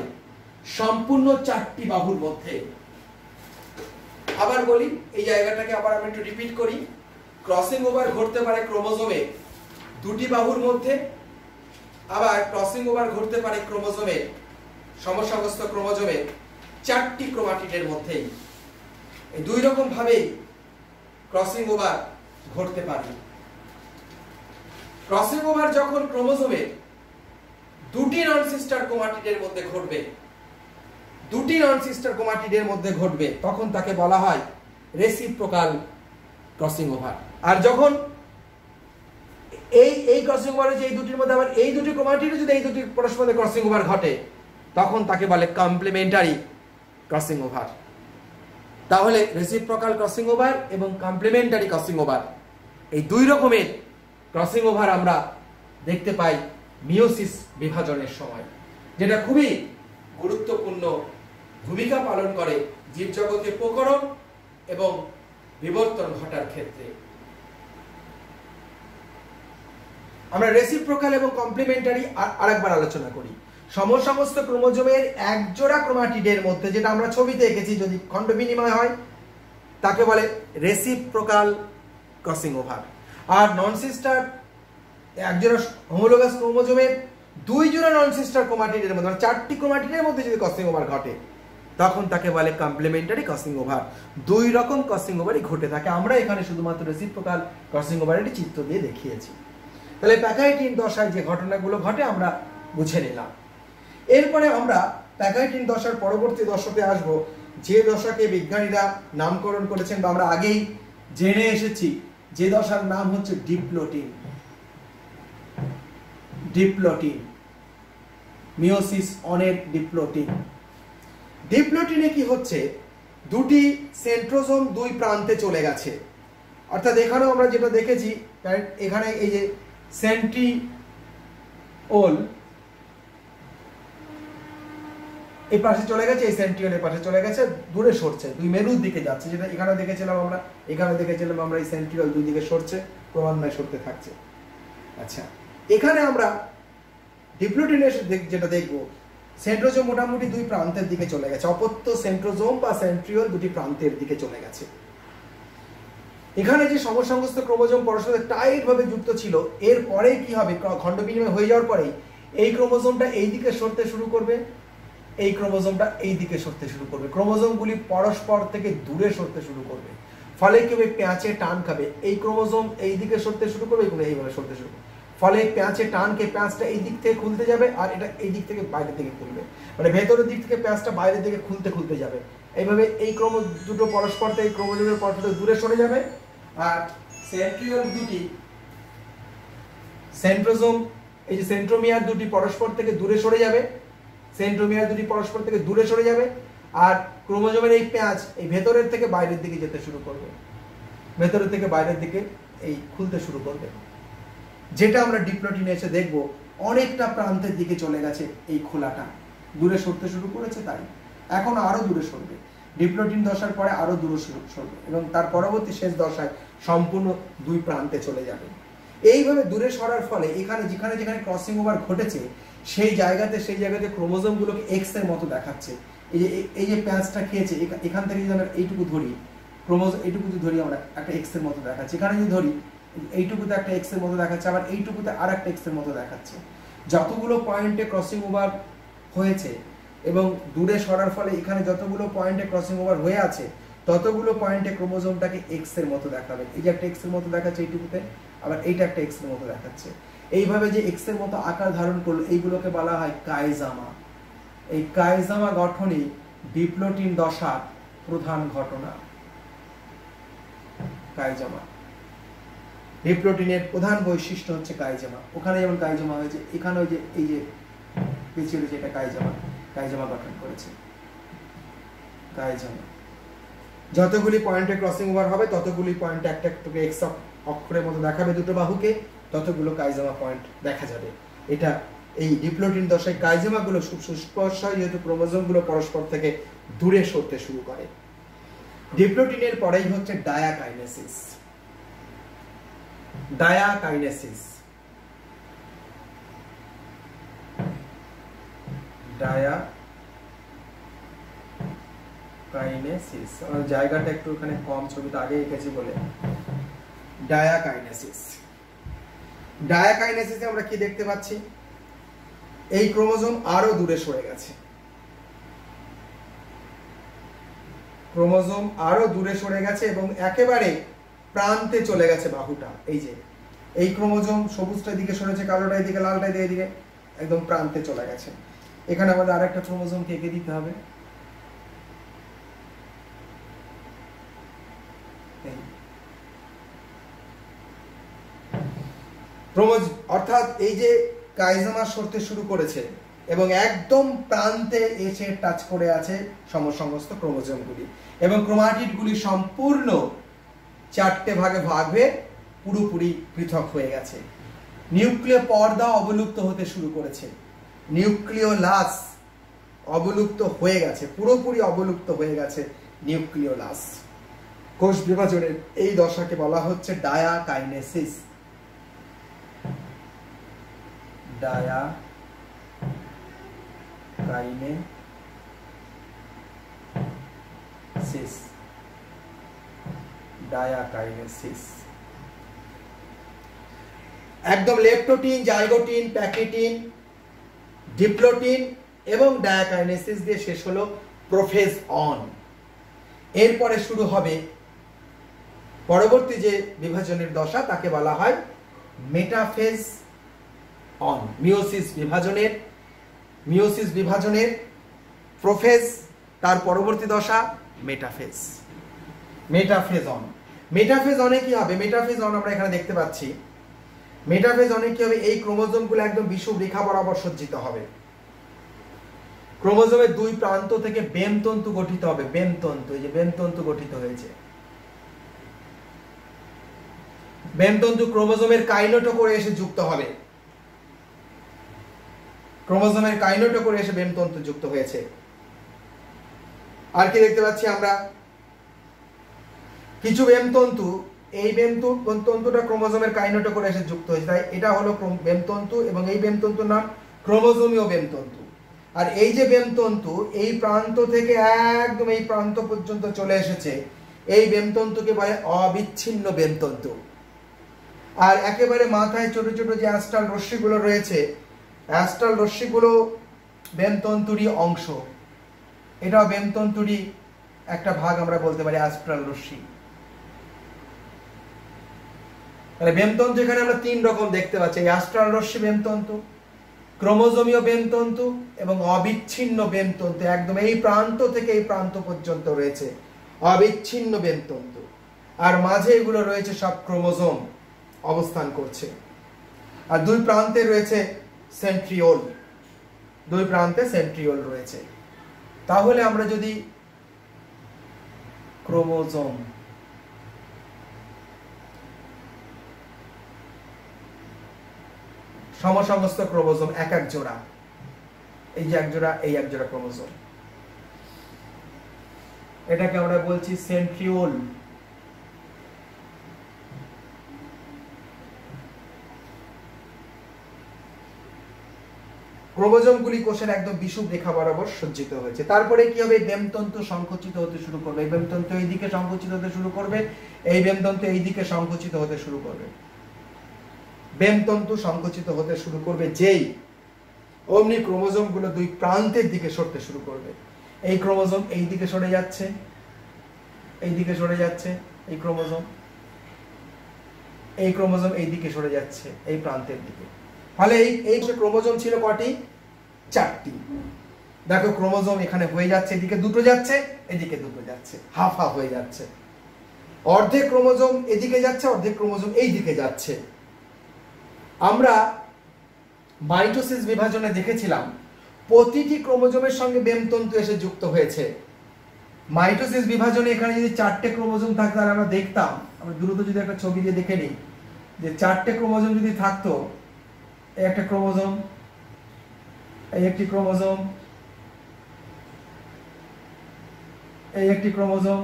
সম্পূর্ণ 4টি বাহুর মধ্যে। আবার বলি, এই জায়গাটাকে আবার আমি একটু রিপিট করি। ক্রসিং ওভার ঘটতে পারে ক্রোমোজোমে 2টি বাহুর মধ্যে, আবার ক্রসিং ওভার ঘটতে পারে ক্রোমোজোমের সমস্ত ক্রোমোজোমের 4টি ক্রোমাটিডের মধ্যেই। এই দুই রকম ভাবেই ক্রসিং ওভার ঘটতে পারে। ক্রসিং ওভার যখন ক্রোমোজোমের 2টি নন সিস্টার ক্রোমাটিডের মধ্যে ঘটবে, 2টি নন সিস্টার ক্রোমাটিডের মধ্যে ঘটবে, তখন তাকে বলা হয় রেসিপ্রোকাল ক্রসিং ওভার। আর যখন এই ক্রসিং ওভার হচ্ছে এই দুটির মধ্যে আবার এই দুটি ক্রোমাটিডে যদি এই দুটি পরস্পরের ক্রসিং ওভার ঘটে তখন তাকে বলে কমপ্লিমেন্টারি ক্রসিং ওভার। তাহলে রেসিপ্রোকাল ক্রসিং ওভার এবং কমপ্লিমেন্টারি ক্রসিং ওভার, এই দুই রকমের ক্রসিং ওভার আমরা দেখতে পাই মিওসিস বিভাজনের সময়, যেটা খুবই গুরুত্বপূর্ণ ভূমিকা পালন করে জীবজগতে প্রকরণ এবং বিবর্তন ঘটার ক্ষেত্রে। আমরা রেসিপ্রোকাল এবং কমপ্লিমেন্টারি আরেকবার আলোচনা করি। সমস্ত ক্রোমোজোমের একজোড়া ক্রোমাটিডের মধ্যে, যেটা আমরা ছবিতে এঁকেছি, যদি খণ্ড বিনিময় হয় তাকে বলে রেসিপ্রোকাল ক্রসিং ওভার। আর নন সিস্টার একজোড়া হোমোলোগাস ক্রোমোজোমের দুই জোড়া নন সিস্টার ক্রোমাটিডের মধ্যে, মানে 4টি ক্রোমাটিডের মধ্যে যদি ক্রসিং ওভার ঘটে তখন তাকে বলে কমপ্লিমেন্টারি ক্রসিং ওভার। দুই রকম ক্রসিং ওভারই ঘটে থাকে। আমরা এখানে শুধুমাত্র রেসিপ্রোকাল ক্রসিং ওভারের চিত্র দিয়ে দেখিয়েছি। তাহলে প্যাকাইটিন দশায় যে ঘটনাগুলো ঘটে আমরা বুঝে নিলাম। এরপরে আমরা প্যাকাইটিন দশার পরবর্তী দশাতে আসব, যে দশাকে বিজ্ঞানীরা নামকরণ করেছেন বা আমরা আগেই জেনে এসেছি, যে দশার নাম হচ্ছে ডিপ্লোটিন। ডিপ্লোটিন, মিওসিস অনের ডিপ্লোটিন। ডিপ্লোটিনে কি হচ্ছে, দুটি সেন্ট্রোজোম দুই প্রান্তে চলে গেছে। অর্থাৎ এখানেও আমরা যেটা দেখেছি, এখানে এই যে সেন্ট্রিওল এই পাশে চলে গেছে, এই সেন্ট্রিওল এই পাশে চলে গেছে, দূরে সরছে, দুই মেরুর দিকে যাচ্ছে। যেটা এখানে দেখেছিলাম আমরা, এখানে দেখেছিলাম আমরা, এই সেন্ট্রিওল দুই দিকে সরছে, ক্রমান্বয়ে সরতে থাকছে। আচ্ছা, এখানে আমরা ডিপ্লোটিনের যেটা দেখবো, সেন্ট্রোজোম মোটামুটি দুই প্রান্তের দিকে চলে গেছে। অপত্য সেন্ট্রোজোম বা সেন্ট্রিওল দুটি প্রান্তের দিকে চলে গেছে। এখানে যে সমসংস্থ ক্রোমোজোম পরস্পর টাইট ভাবে যুক্ত ছিল, এর পরে কি হবে, খণ্ড বিনিময় হয়ে যাওয়ার পরেই এই ক্রোমোজোমটা এই দিকে সরতে শুরু করবে, এই ক্রোমোজোমটা এই দিকে সরতে শুরু করবে। ক্রোমোজোমগুলি পরস্পর থেকে দূরে সরতে শুরু করবে। ফলে কি হবে, পেঁচে টান খাবে। এই ক্রোমোজোম এই দিকে সরতে শুরু করবে, এগুলো এইভাবে সরতে শুরু করবে। ফলে পেঁচে টানকে পেঁচটা এই দিক থেকে খুলতে যাবে, আর এটা এই দিক থেকে বাইরের দিকে খুলবে, মানে ভেতরের দিক থেকে পেঁচটা বাইরের দিকে খুলতে খুলতে যাবে। এইভাবে এই দুটো পরস্পর থেকে ক্রোমোজোমের পরস্পর দূরে সরে যাবে। আর সেন্ট্রিওল দুটি, সেন্ট্রোজোম, এই যে সেন্ট্রোমিয়ার দুটি পরস্পর থেকে দূরে সরে যাবে, সেন্ট্রোমিয়ার দুটি পরস্পর থেকে দূরে সরে যাবে। আর ক্রোমোজোমের এই পেঁচ এই ভেতরের থেকে বাইরের দিকে যেতে শুরু করবে, ভেতরের থেকে বাইরের দিকে এই খুলতে শুরু করবে। যেটা আমরা ডিপ্লোটিনে এসে দেখব, অনেকটা প্রান্তের দিকে চলে গেছে এই খোলাটা, দূরে সরতে শুরু করেছে, তাই এখন আরো দূরে সরবে। ডিপ্লোটিন দশার পরে আরো দূরে সরবে এবং তার পরবর্তী শেষ দশায় সম্পূর্ণ দুই প্রান্তে চলে যাবে। এইভাবে দূরে সরার ফলে এখানে যেখানে যেখানে ক্রসিং ওভার ঘটেছে সেই জায়গাতে ক্রোমোজোমগুলোকে এক্স এর মতো দেখাচ্ছে। এই যে প্যাঁচটা খেয়েছে, এখান থেকে যদি আমরা এইটুকু ধরি, ক্রোমোজোম এইটুকু ধরি, আমরা একটা এক্স এর মতো দেখাচ্ছে। এখানে যদি ধরি, এইটুকুতে একটা এক্স এর মতো দেখাচ্ছে, আবার এইটুকুতে আর একটা এক্স এর মতো দেখাচ্ছে। যতগুলো পয়েন্টে ক্রসিং ওভার হয়েছে এবং দূরে সরার ফলে এখানে যতগুলো পয়েন্টে ক্রসিং ওভার হয়ে আছে, ততগুলো পয়েন্টে ক্রোমোজোমটাকে এক্স এর মতো দেখাবে। এই যে একটা এক্স এর মতো দেখাচ্ছে এইটুকুতে, আবার এইটা একটা এক্স এর মতো দেখাচ্ছে। এইভাবে যে এক্স এর মতো আকার ধারণ করলো, এইগুলোকে বলা হয় কাইজামা। এই কাইজামা গঠনই ডিপ্লোটিন দশার প্রধান ঘটনা। কাইজামা, ডিপ্লোটিনের প্রধান বৈশিষ্ট্য হচ্ছে কাইজামা। ওখানে যেমন কাইজামা হয়েছে, এখানে ওই যে এই যে পেছনে যেটা কাইজামা গঠন করেছে। কাইজামা যতগুলি পয়েন্টে ক্রসিং ওভার হবে, ততগুলি পয়েন্টে একটা একটু এক্স অক্ষরের মতো দেখাবে দুটো বাহুকে, ততগুলো কাইজামা পয়েন্ট দেখা যাবে। এটা এই ডিপ্লোটিন দশায় কাইজামাগুলো খুব সুস্পষ্ট হয়, যেহেতু ক্রোমোজোমগুলো পরস্পর থেকে দূরে সরতে শুরু করে। ডিপ্লোটিনের পরেই হচ্ছে ডায়াকাইনেসিস। ডায়াকাইনেসিস, ডায়াকাইনেসিস, আমার জায়গাটা একটু এখানে কম, ছবিটা আগে এঁকেছি বলে। ডায়াকাইনেসিস, ডায়াকাইনেসিসে আমরা কি দেখতে পাচ্ছি, এই ক্রোমোজোম আরো দূরে সরে গেছে, ক্রোমোজোম আরো দূরে সরে গেছে এবং একেবারে প্রান্তে চলে গেছে বাহুটা। এই যে এই ক্রোমোজোম সবুজটা দিকে সরেছে, কালোটা এদিকে, লালটা এদিকে, একদম প্রান্তে চলে গেছে। এখানে আমাদের আরেকটা ক্রোমোজোমকে এঁকে দিতে হবে। অর্থাৎ এই যে কাইজামা সরতে শুরু করেছে এবং একদম প্রান্তে এসে টাচ করে আছে সমস্ত ক্রোমোজোমগুলি, এবং ক্রোমাটিডগুলি সম্পূর্ণ 4টে ভাগে ভাগ হয়ে পুরোপুরি পৃথক হয়ে গেছে। নিউক্লিয় পর্দা অবলুপ্ত হতে শুরু করেছে, নিউক্লিওলাস অবলুপ্ত হয়ে গেছে, পুরোপুরি অবলুপ্ত হয়ে গেছে নিউক্লিওলাস। কোষ বিভাজনের এই দশাকে বলা হচ্ছে ডায়াকাইনেসিস। ডায়াকাইনেসিস একদম লেপ্টোটিন, জাইগোটিন, প্যাকিটিন, ডিপ্লোটিন এবং ডায়াকাইনেসিস দিয়ে শেষ হলো প্রোফেজ অন। এরপরে শুরু হবে পরবর্তী যে বিভাজনের দশা, তাকে বলা হয় মেটাফেজ অন। মিওসিস বিভাজনের প্রোফেজ, তার পরবর্তী দশা মেটাফেজ। Metaphase on. মেটাফেজ অনে কি হবে? মেটাফেজ অন আমরা এখানে দেখতে পাচ্ছি। মেটাফেজ অনে কি হবে? এই ক্রোমোজোমগুলো একদম বিষুব রেখা বরাবর সজ্জিত হবে। ক্রোমোজোমের দুই প্রান্ত থেকে বেমতন্তু গঠিত হবে। বেমতন্তু, এই যে বেমতন্তু গঠিত হয়েছে। বেমতন্তু ক্রোমোজোমের কাইনেটোকোরে এসে যুক্ত হবে। ক্রোমোজোমের কাইনেটোকোরে এসে বেমতন্তু যুক্ত হয়েছে। আর কি দেখতে পাচ্ছি আমরা? কিছু বেমতন্তু, এই বেমতন্তুটা ক্রোমোজোমের কাইনেটোকোরে এসে যুক্ত হয়েছে, তাই এটা হলো বেমতন্তু এবং এই বেমতন্তুর নাম ক্রোমোজোমীয় বেমতন্তু। আর এই যে বেমতন্তু এই প্রান্ত থেকে একদম এই প্রান্ত পর্যন্ত চলে এসেছে, এই বেমতন্তুকে বলে অবিচ্ছিন্ন বেমতন্তু। আর একেবারে মাথায় ছোট ছোট যে অ্যাস্ট্রাল রশ্মিগুলো রয়েছে, অ্যাস্ট্রাল রশ্মিগুলো বেমতন্তুরই অংশ। এটাও বেমতন্তুরই একটা ভাগ, আমরা বলতে পারি অ্যাস্ট্রাল রশ্মি। তাহলে বেমতন্তু এখানে আমরা তিন রকম দেখতে পাচ্ছি: অ্যাস্ট্রাল রশ্মি বেমতন্তু, ক্রোমোজোমীয় বেমতন্তু এবং অবিচ্ছিন্ন বেমতন্তু। একদম এই প্রান্ত থেকে এই প্রান্ত পর্যন্ত রয়েছে অবিচ্ছিন্ন বেমতন্তু। আর মাঝে এগুলো রয়েছে সব ক্রোমোজোম অবস্থান করছে। আর দুই প্রান্তে রয়েছে সেন্ট্রিওল, দুই প্রান্তে সেন্ট্রিওল রয়েছে। তাহলে আমরা যদি ক্রোমোজোম সমসমস্ত ক্রোমোজোম এক এক জোড়া, এই যে এক জোড়া, এই এক জোড়া ক্রোমোজোম, এটাকে আমরা বলছি সেন্ট্রিওল। ক্রোমোজোমগুলি কোষের একদম বিষুব রেখা বরাবর সজ্জিত হয়েছে। তারপরে কি হবে? বেমতন্তু সংকুচিত হতে শুরু করবে। এই বেমতন্তু এই দিকে সংকুচিত হতে শুরু করবে, এই বেমতন্তু এই দিকে সংকুচিত হতে শুরু করবে। বেমতন্তু সংকুচিত হতে শুরু করবে যেই, অমনি ক্রোমোজোমগুলো দুই প্রান্তের দিকে সরতে শুরু করবে। এই ক্রোমোজোম এই দিকে সরে যাচ্ছে, এই দিকে সরে যাচ্ছে, এই ক্রোমোজোম এই দিকে সরে যাচ্ছে এই প্রান্তের দিকে। ফলে এই যে ক্রোমোজোম ছিল কটি? চারটি। দেখো ক্রোমোজোম এখানে হয়ে যাচ্ছে, এদিকে দুটো যাচ্ছে, এদিকে দুটো যাচ্ছে, হাফ হাফ হয়ে যাচ্ছে। অর্ধেক ক্রোমোজোম এদিকে যাচ্ছে, অর্ধেক ক্রোমোজোম এই দিকে যাচ্ছে। আমরা মাইটোসিস বিভাজনে দেখেছিলাম প্রতিটি ক্রোমোজোমের সঙ্গে বেমতন্তু এসে যুক্ত হয়েছে। মাইটোসিস বিভাজনে এখানে যদি চারটে ক্রোমোজোম থাকতো, তাহলে আমরা দেখতাম, আমরা দ্রুত যদি একটা ছবি দিয়ে দেখে নিই, যে চারটে ক্রোমোজোম যদি থাকতো, এই একটা ক্রোমোজোম, এই একটি ক্রোমোজোম, এই একটি ক্রোমোজোম,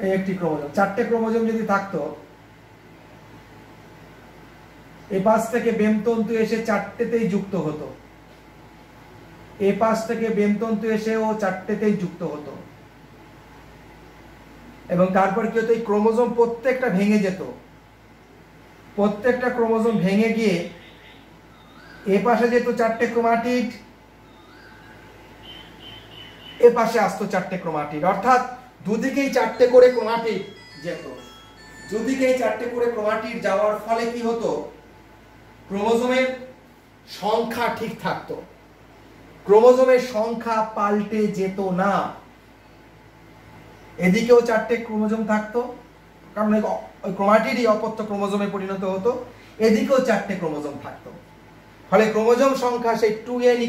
এই একটি ক্রোমোজোম, চারটে ক্রোমোজোম যদি থাকতো, এই পাশ থেকে বেমতন্তু এসে চারটেতেই যুক্ত হতো, এই পাশ থেকে বেমতন্তু এসে ও চারটেতেই যুক্ত হতো। এবং তারপর কি হতো? এই ক্রোমোজোম প্রত্যেকটা ভেঙে যেত, প্রত্যেকটা ক্রোমোজোম ভেঙে গিয়ে এ পাশে যেত চারটে ক্রোমাটিড, এ পাশে আসতো চারটে ক্রোমাটিড, অর্থাৎ দুদিকেই চারটে করে ক্রোমাটিড যেত। দুদিকেই চারটে করে ক্রোমাটিড যাওয়ার ফলে কি হতো? ক্রোমোজোমের সংখ্যা ঠিক থাকতো, ক্রোমোজোমের সংখ্যা পাল্টে যেত না। এদিকেও চারটে ক্রোমোজোম থাকতো, কারণ ওই ক্রোমাটিডই অপত্য ক্রোমোজোমে পরিণত হতো, এদিকেও চারটে ক্রোমোজোম থাকতো। ফলে ক্রোমোজোম সংখ্যা সেই 2n =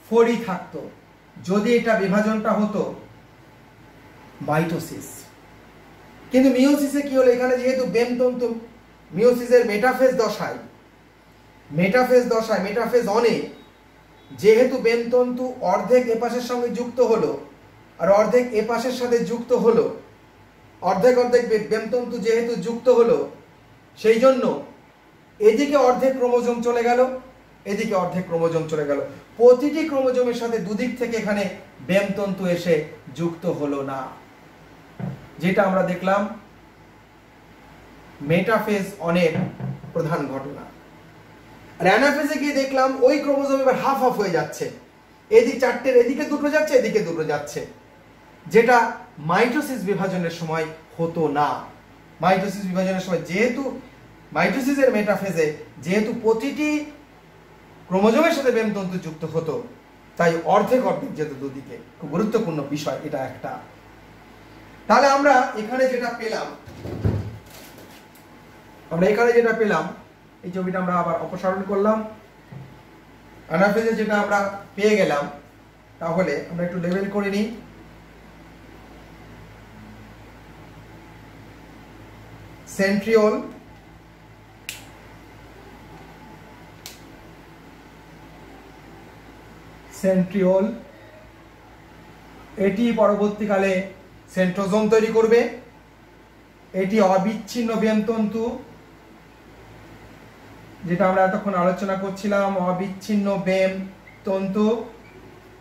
4ই থাকতো যদি এটা বিভাজনটা হতো মাইটোসিস। কিন্তু মিওসিসে কি হলো? এখানে যেহেতু বেমতন্তু মিওসিসের মেটাফেজ দশায়, মেটাফেজ অনে যেহেতু বেমতন্তু অর্ধেক এপাশের সঙ্গে যুক্ত হলো আর অর্ধেক এপাশের সাথে যুক্ত হলো, অর্ধেক অর্ধেক বেমতন্তু যেহেতু যুক্ত হলো, সেই জন্য এদিকে অর্ধেক ক্রোমোজোম চলে গেল, এদিকে অর্ধেক ক্রোমোজোম চলে গেল। প্রতিটি ক্রোমোজোমের সাথে দুদিক থেকে এখানে বেমতন্তু এসে যুক্ত হলো না, যেটা আমরা দেখলাম মেটাফেজ অনের প্রধান ঘটনা। আর অ্যানাফেজে গিয়ে দেখলাম ওই ক্রোমোজোম এবার হাফ হাফ হয়ে যাচ্ছে, এদিক চারটের এদিকে দুটো যাচ্ছে, এদিকে দুটো যাচ্ছে, যেটা মাইটোসিস বিভাজনের সময় হতো না। মাইটোসিস বিভাজনের সময় যেহেতু মাইটোসিসের মেটাফেজে যেহেতু প্রতিটি ক্রোমোজোমের সাথে বেমতন্তু যুক্ত হতো, তাই অর্ধেক অর্ধেক যেত দুদিকে। খুব গুরুত্বপূর্ণ বিষয় এটা একটা। তাহলে আমরা এখানে যেটা পেলাম, এই ছবিটা আমরা আবার অপসারণ করলাম। অ্যানাফেজে যেটা আমরা পেয়ে গেলাম, তাহলে আমরা একটু লেবেল করে নিই। সেন্ট্রিওল, এটি পরবর্তীকালে সেন্ট্রোজোম তৈরি করবে। এটি অবিচ্ছিন্ন বেমতন্তু, যেটা আমরা এতক্ষণ আলোচনা করছিলাম, অবিচ্ছিন্ন বেমতন্তু,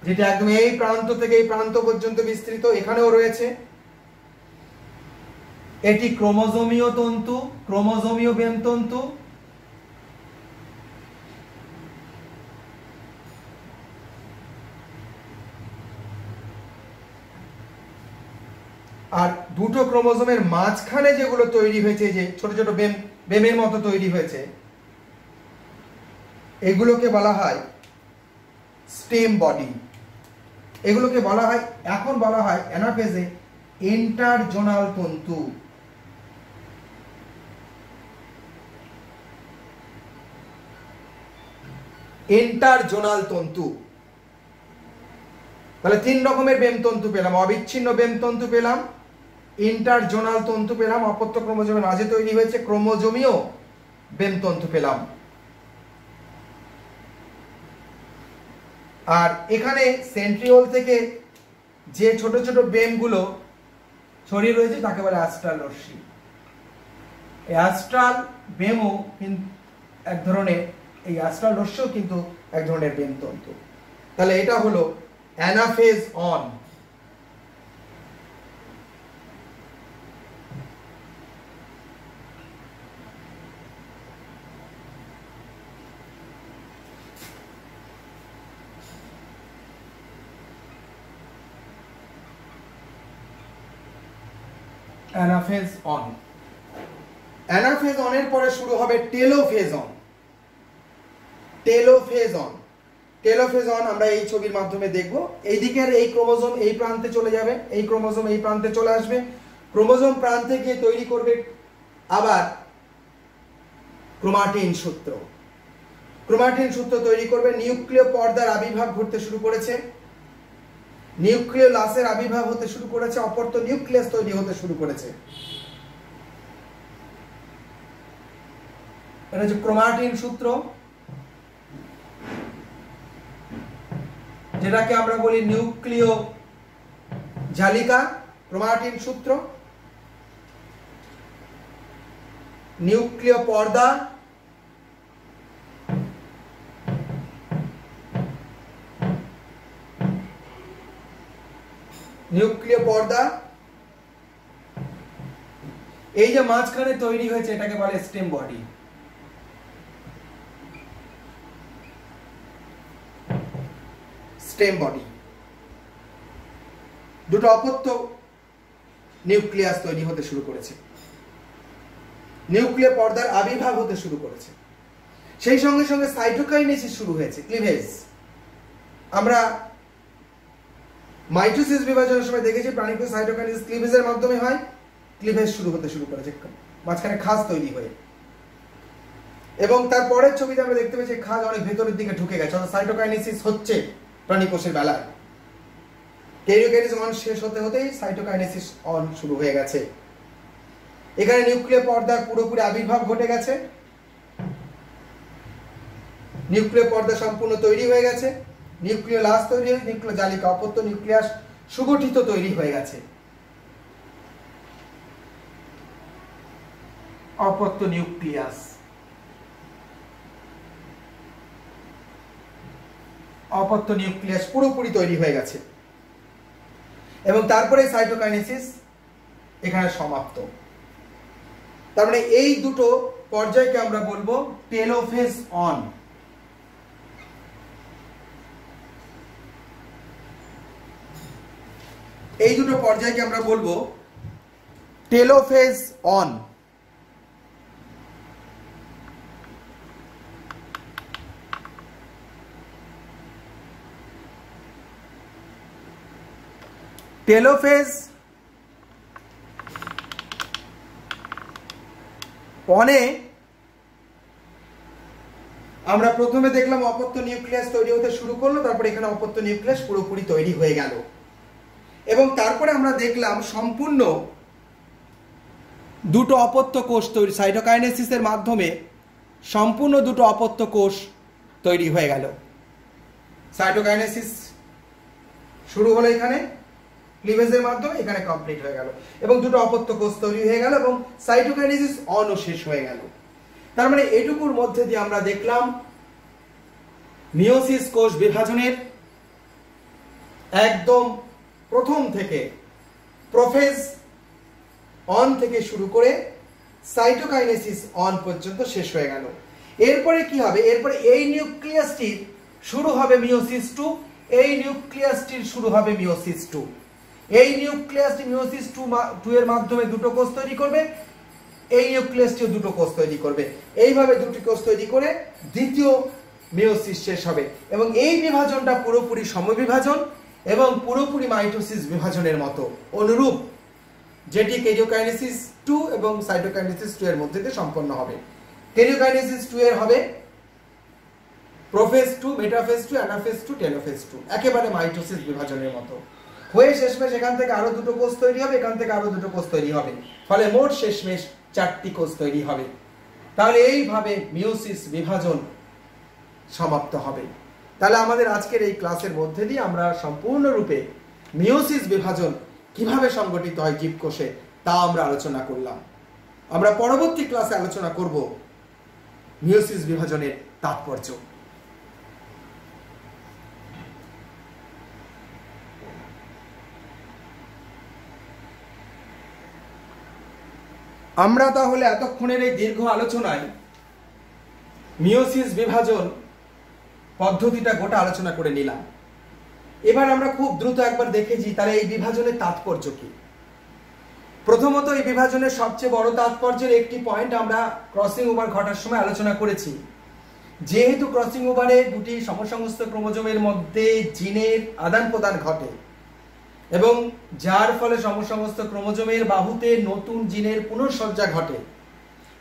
যেটা একদম এই প্রান্ত থেকে এই প্রান্ত পর্যন্ত বিস্তৃত, এখানেও রয়েছে। এটি ক্রোমোজোমীয় তন্তু, ক্রোমোজোমীয় বেমতন্তু। আর দুটো ক্রোমোজোমের মাঝখানে যেগুলো তৈরি হয়েছে, যে ছোট ছোট বেমের মতো তৈরি হয়েছে, এগুলোকে বলা হয় স্টেম বডি। এগুলোকে বলা হয়, এখন বলা হয় অ্যানাফেজে ইন্টারজোনাল তন্তু। ইন্টারজোনাল তন্তু। তাহলে তিন রকমের বেমতন্তু পেলাম, অবিচ্ছিন্ন বেমতন্তু পেলাম, ইন্টারজোনাল তন্তু পেলাম, অপত্য ক্রোমোজোমের মাঝে তৈরি হয়েছে, ক্রোমোজোমীয় বেমতন্তু পেলাম। আর এখানে সেন্ট্রিওল থেকে যে ছোট ছোট বেমগুলো ছড়িয়ে রয়েছে তাকে বলে অ্যাস্ট্রাল রশ্মি। এই অ্যাস্ট্রাল বেমও এক ধরনের, এই অ্যাস্ট্রাল রশ্মিও কিন্তু এক ধরনের বেমতন্তু। তাহলে এটা হলো anaphase one. Anaphase one. Anaphase অনের পরে শুরু হবে telophase one. Telophase one, telophase one আমরা এই ছবির মাধ্যমে দেখব। এই দিকের এই ক্রোমোজোম এই প্রান্তে চলে যাবে, এই ক্রোমোজোম এই প্রান্তে চলে আসবে, ক্রোমোজোম প্রান্তে গিয়ে তৈরি করবে আবার ক্রোমাটিন সূত্র। ক্রোমাটিন সূত্র তৈরি করবে, নিউক্লিয় পর্দার আবির্ভাব ঘটতে শুরু করেছে, নিউক্লিওলাসের আবির্ভাব হতে শুরু করেছে, অপত্য নিউক্লিয়াস তৈরি হতে শুরু করেছে। এটা হচ্ছে ক্রোমাটিন সূত্র, যেটাকে আমরা বলি নিউক্লিয় জালিকা। ক্রোমাটিন সূত্র, নিউক্লিয় পর্দা, নিউক্লিয় পর্দা, এই যে মাঝখানে তৈরি হয়েছে এটাকে বলে স্টেম বডি। স্টেম বডি, দুটো অপত্য নিউক্লিয়াস তৈরি হতে শুরু করেছে, নিউক্লিয় পর্দার আবির্ভাব হতে শুরু করেছে। সেই সঙ্গে সঙ্গে সাইটোকাইনেসিস শুরু হয়েছে, ক্লিভেজ। আমরা মাইটোসিস বিভাজনের সময় দেখেছি প্রাণীকুশ সাইটোকাইনেসিস ক্লিভেজের মাধ্যমে হয়, ক্লিভেজ শুরু করেছে মাঝখানে খাঁজ তৈরি হয়ে। এবং তারপরের ছবিতে আমরা দেখতে পাচ্ছি খাঁজ অনেক ভেতরের দিকে ঢুকে গেছে, অর্থাৎ সাইটোকাইনেসিস হচ্ছে প্রাণীকোষের বেলায়। ক্যারিওকাইনেসিস অন শেষ হতে হতেই সাইটোকাইনেসিস অন শুরু হয়ে গেছে। এখানে নিউক্লিয় পর্দার পুরোপুরি আবির্ভাব ঘটে গেছে, নিউক্লিয় পর্দা সম্পূর্ণ তৈরি হয়ে গেছে। নিউক্লিওলাস তৈরি হয়ে নিউক্লিয় জালিকা অপত্য নিউক্লিয়াস সুগঠিত তৈরি হয়ে গেছে। অপত্য নিউক্লিয়াস, অপত্য নিউক্লিয়াস পুরোপুরি তৈরি হয়ে গেছে এবং তারপরে সাইটোকাইনেসিস এখানে সমাপ্ত। তার মানে এই দুটো পর্যায়কে আমরা বলবো টেলোফেজ অন। এই দুটো পর্যায়কে আমরা বলবো টেলোফেজ অন। টেলোফেজ অনে আমরা প্রথমে দেখলাম অপত্য নিউক্লিয়াস তৈরি হতে শুরু করলো, তারপরে এখানে অপত্য নিউক্লিয়াস পুরোপুরি তৈরি হয়ে গেল এবং তারপরে আমরা দেখলাম সম্পূর্ণ দুটো অপত্য কোষ তৈরি, সাইটোকাইনেসিসের মাধ্যমে সম্পূর্ণ দুটো অপত্য কোষ তৈরি হয়ে গেল। সাইটোকাইনেসিস শুরু হলো এখানে ক্লিভেজের মাধ্যমে, এখানে কমপ্লিট হয়ে গেল এবং দুটো অপত্য কোষ তৈরি হয়ে গেল এবং সাইটোকাইনেসিস অনও শেষ হয়ে গেল। তার মানে এটুকুর মধ্যে দিয়ে আমরা দেখলাম মিওসিস কোষ বিভাজনের একদম প্রথম থেকে প্রোফেজ অন থেকে শুরু করে সাইটোকাইনেসিস অন পর্যন্ত শেষ হয়ে গেল। এরপরে কি হবে? এরপরে এই নিউক্লিয়াসটির শুরু হবে মিওসিস 2, এই নিউক্লিয়াসটির শুরু হবে মিওসিস 2। এই নিউক্লিয়াসটি মিওসিস 2 এর মাধ্যমে দুটো কোষ তৈরি করবে, এই নিউক্লিয়াসটিও দুটো কোষ তৈরি করবে। এইভাবে দুটি কোষ তৈরি করে দ্বিতীয় মিওসিস শেষ হবে এবং এই বিভাজনটা পুরোপুরি সমবিভাজন এবং পুরোপুরি মাইটোসিস বিভাজনের মতো অনুরূপ, যেটি ক্যারিওকাইনেসিস 2 এবং সাইটোকাইনেসিস 2 এর মধ্যে দিয়ে সম্পন্ন হবে। ক্যারিওকাইনেসিস 2 এর হবে প্রোফেজ 2, মেটাফেজ 2, অ্যানাফেজ 2, টেলোফেজ 2, একেবারে মাইটোসিস বিভাজনের মতো হয়ে শেষমেশ এখান থেকে আরো দুটো কোষ তৈরি হবে, এখান থেকে আরো দুটো কোষ তৈরি হবে, ফলে মোট শেষমেশ 4টি কোষ তৈরি হবে। তাহলে এইভাবে মিওসিস বিভাজন সমাপ্ত হবে। তাহলে আমাদের আজকের এই ক্লাসের মধ্যে দিয়ে আমরা সম্পূর্ণরূপে মিওসিস বিভাজন কিভাবে সংগঠিত হয় জীবকোষে তা আমরা আলোচনা করলাম। আমরা পরবর্তী ক্লাসে আলোচনা করব মিওসিস বিভাজনের তাৎপর্য। আমরা তাহলে এতক্ষণের এই দীর্ঘ আলোচনায় মিওসিস বিভাজন পদ্ধতিটা গোটা আলোচনা করে নিলাম। এবার আমরা খুব দ্রুত একবার দেখেছি তাহলে এই বিভাজনের তাৎপর্য কি। প্রথমত এই বিভাজনের সবচেয়ে বড় তাৎপর্যের একটি পয়েন্ট আমরা ক্রসিং ওভার ঘটার সময় আলোচনা করেছি। যেহেতু ক্রসিং ওভারে দুটি সমসংস্থ ক্রোমোজোমের মধ্যে জিনের আদান প্রদান ঘটে এবং যার ফলে সমসংস্থ ক্রোমোজোমের বাহুতে নতুন জিনের পুনঃসজ্জা ঘটে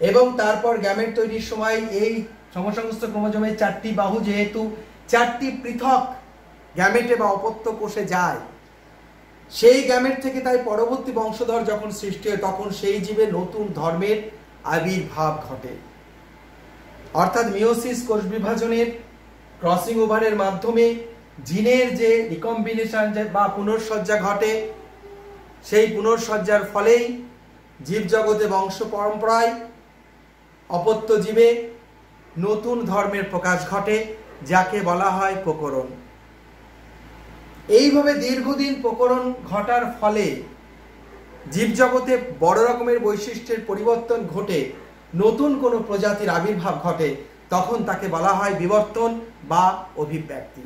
এবং তারপর গ্যামেট তৈরির সময় এই সমসংস্থ ক্রোমোজোমের 4টি বাহু যেহেতু 4টি পৃথক গ্যামেটে বা অপত্য কোষে যায়, সেই গ্যামেট থেকে তাই পরবর্তী বংশধর যখন সৃষ্টি হয় তখন সেই জীবে নতুন ধর্মের আবির্ভাব ঘটে। অর্থাৎ মিওসিস কোষ বিভাজনের ক্রসিং ওভারের মাধ্যমে জিনের যে রিকম্বিনেশন বা পুনঃসজ্জা ঘটে, সেই পুনঃসজ্জার ফলেই জীবজগতে বংশ পরম্পরায় অপত্য জীবে নতুন ধর্মের প্রকাশ ঘটে, যাকে বলা হয় প্রকরণ। এইভাবে দীর্ঘদিন প্রকরণ ঘটার ফলে জীবজগতে বড় রকমের বৈশিষ্ট্যের পরিবর্তন ঘটে নতুন কোনো প্রজাতির আবির্ভাব ঘটে, তখন তাকে বলা হয় বিবর্তন বা অভিব্যক্তি।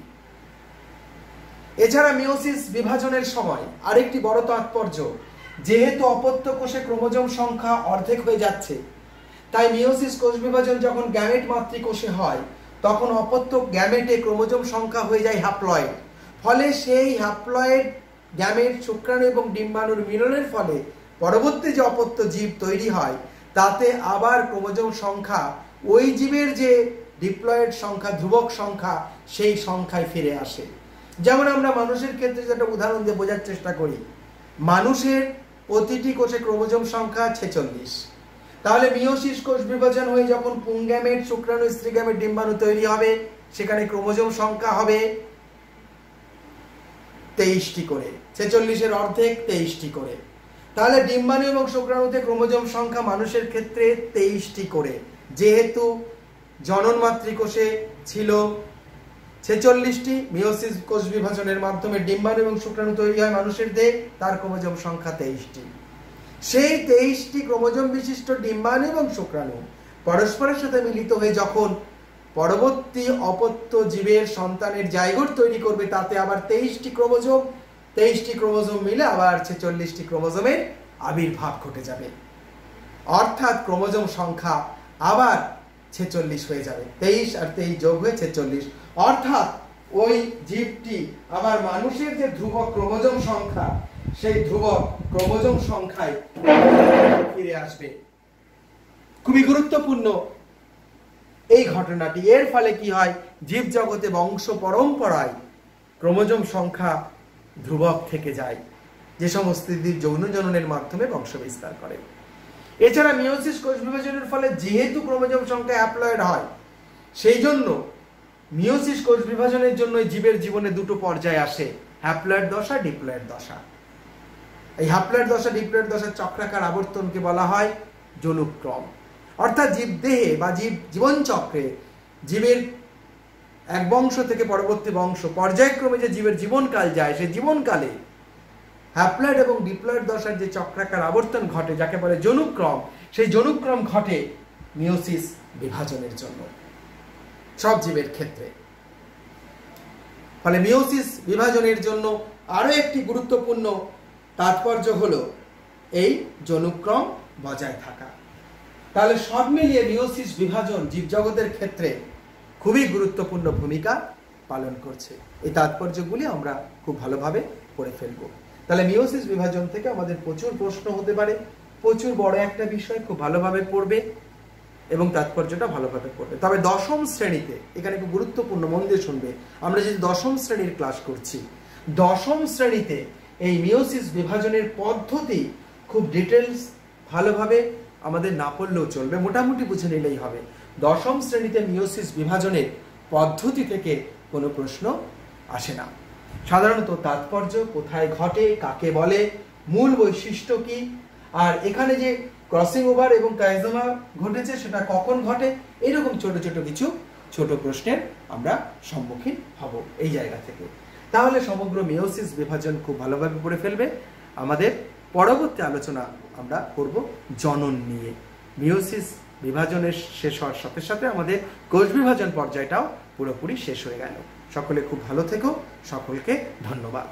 এছাড়া মিওসিস বিভাজনের সময় আরেকটি বড় তাৎপর্য, যেহেতু অপত্য কোষে ক্রোমোজোম সংখ্যা অর্ধেক হয়ে যাচ্ছে, তাই মিওসিস কোষ বিভাজন যখন গ্যামেট মাতৃকোষে হয় তখন অপত্য গ্যামেটে ক্রোমোজোম সংখ্যা হয়ে যায় হ্যাপ্লয়েড। ফলে সেই হ্যাপ্লয়েড গ্যামেট শুক্রাণু এবং ডিম্বাণুর মিলনের ফলে পরবর্তী যে অপত্য জীব তৈরি হয় তাতে আবার ক্রোমোজোম সংখ্যা ওই জীবের যে ডিপ্লয়েড সংখ্যা, ধ্রুবক সংখ্যা, সেই সংখ্যায় ফিরে আসে। যেমন আমরা মানুষের ক্ষেত্রে যেটা উদাহরণ দিয়ে বোঝার চেষ্টা করি, মানুষের প্রতিটি কোষে ক্রোমোজোম সংখ্যা 46। তাহলে মিওসিস কোষ বিভাজন হয়ে যখন পুংগ্যামেট, শুক্রাণু, স্ত্রী গ্যামেট, ডিম্বাণু তৈরি হবে, সেখানে ক্রোমোজোম সংখ্যা হবে 23টি করে, 46-এর অর্ধেক 23টি করে। তাহলে ডিম্বাণু এবং শুক্রাণুতে ক্রোমোজোম সংখ্যা মানুষের ক্ষেত্রে 23টি করে। যেহেতু জনন মাতৃকোষে ছিল 46টি, মিওসিস কোষ বিভাজনের মাধ্যমে ডিম্বাণু এবং শুক্রাণু তৈরি হয় মানুষের দেহে, তার ক্রোমোজোম সংখ্যা 23টি। সেই 23টি ক্রোমোজোম বিশিষ্ট ডিম্বাণু এবং শুক্রাণু পরস্পরের সাথে মিলিত হয়ে যখন পরবর্তী অপত্য জীবের সন্তানের জাইগোট তৈরি করবে, তাতে আবার 23টি ক্রোমোজোম মিলে আবার 46টি ক্রোমোজোমের আবির্ভাব ঘটে যাবে। অর্থাৎ ক্রোমোজোম সংখ্যা আবার 46 হয়ে যাবে, 23 আর 23 যোগ হয়ে 46। অর্থাৎ ওই জীবটি আবার মানুষের যে ধ্রুবক ক্রোমোজোম সংখ্যা, সেই ধ্রুবক ক্রোমোজোম সংখ্যায় ফিরে আসবে। খুবই গুরুত্বপূর্ণ এই ঘটনাটি। এর ফলে কি হয়, জীব জগতে বংশ পরম্পরায় ক্রোমোজোম সংখ্যা ধ্রুবক থেকে যায়, যে সমস্ত জীব যৌন জননের মাধ্যমে বংশ বিস্তার করে। এছাড়া মিওসিস কোষ বিভাজনের ফলে যেহেতু ক্রোমোজোম সংখ্যা হ্যাপ্লয়েড হয়, সেই জন্য মিওসিস কোষ বিভাজনের জন্য জীবের জীবনে দুটো পর্যায় আসে, হ্যাপ্লয়েড দশা, ডিপ্লয়েড দশা। এই হ্যাপ্লয়েড দশা, ডিপ্লয়েড দশার চক্রাকার আবর্তনকে বলা হয় জনুক্রম। অর্থাৎ জীব দেহে বা জীবন চক্রে জীবের এক বংশ থেকে পরবর্তী বংশ পর্যায়ক্রমে যে জীবের জীবনকাল যায়, সেই জীবনকালে হ্যাপ্লয়েড এবং ডিপ্লয়েড দশার যে চক্রাকার আবর্তন ঘটে, যাকে বলে জনুক্রম, সেই জনুক্রম ঘটে মিওসিস বিভাজনের জন্য সব জীবের ক্ষেত্রে। ফলে মিওসিস বিভাজনের জন্য আরো একটি গুরুত্বপূর্ণ তাৎপর্য হলো এই জনুক্রম বজায় থাকা। তাহলে সব মিলিয়ে মিওসিস বিভাজন জীবজগতের ক্ষেত্রে খুবই গুরুত্বপূর্ণ ভূমিকা পালন করছে। এই তাৎপর্যগুলি আমরা খুব ভালোভাবে পড়ে ফেলব। তাহলে মিওসিস বিভাজন থেকে আমাদের প্রচুর প্রশ্ন হতে পারে, প্রচুর বড় একটা বিষয়, খুব ভালোভাবে পড়বে এবং তাৎপর্যটা ভালোভাবে পড়বে। তবে দশম শ্রেণীতে, এখানে খুব গুরুত্বপূর্ণ, মন দিয়ে শুনবে, আমরা যদি দশম শ্রেণীর ক্লাস করছি, দশম শ্রেণীতে এই মিওসিস বিভাজনের পদ্ধতি খুব ডিটেলস ভালোভাবে আমাদের না পড়লেও চলবে, মোটামুটি বুঝে নিলেই হবে। দশম শ্রেণীতে মিওসিস বিভাজনের পদ্ধতি থেকে কোনো প্রশ্ন আসে না। সাধারণত তাৎপর্য, কোথায় ঘটে, কাকে বলে, মূল বৈশিষ্ট্য কি, আর এখানে যে ক্রসিং ওভার এবং কাইজোমা ঘটেছে সেটা কখন ঘটে, এরকম ছোট ছোট কিছু ছোট প্রশ্নের আমরা সম্মুখীন হব এই জায়গা থেকে। তাহলে সমগ্র মিওসিস বিভাজন খুব ভালোভাবে পড়ে ফেলবে। আমাদের পরবর্তী আলোচনা আমরা করব জনন নিয়ে। মিওসিস বিভাজনের শেষ হওয়ার সাথে সাথে আমাদের কোষ বিভাজন পর্যায়টাও পুরোপুরি শেষ হয়ে গেল। সকলে খুব ভালো থেকো, সকলকে ধন্যবাদ।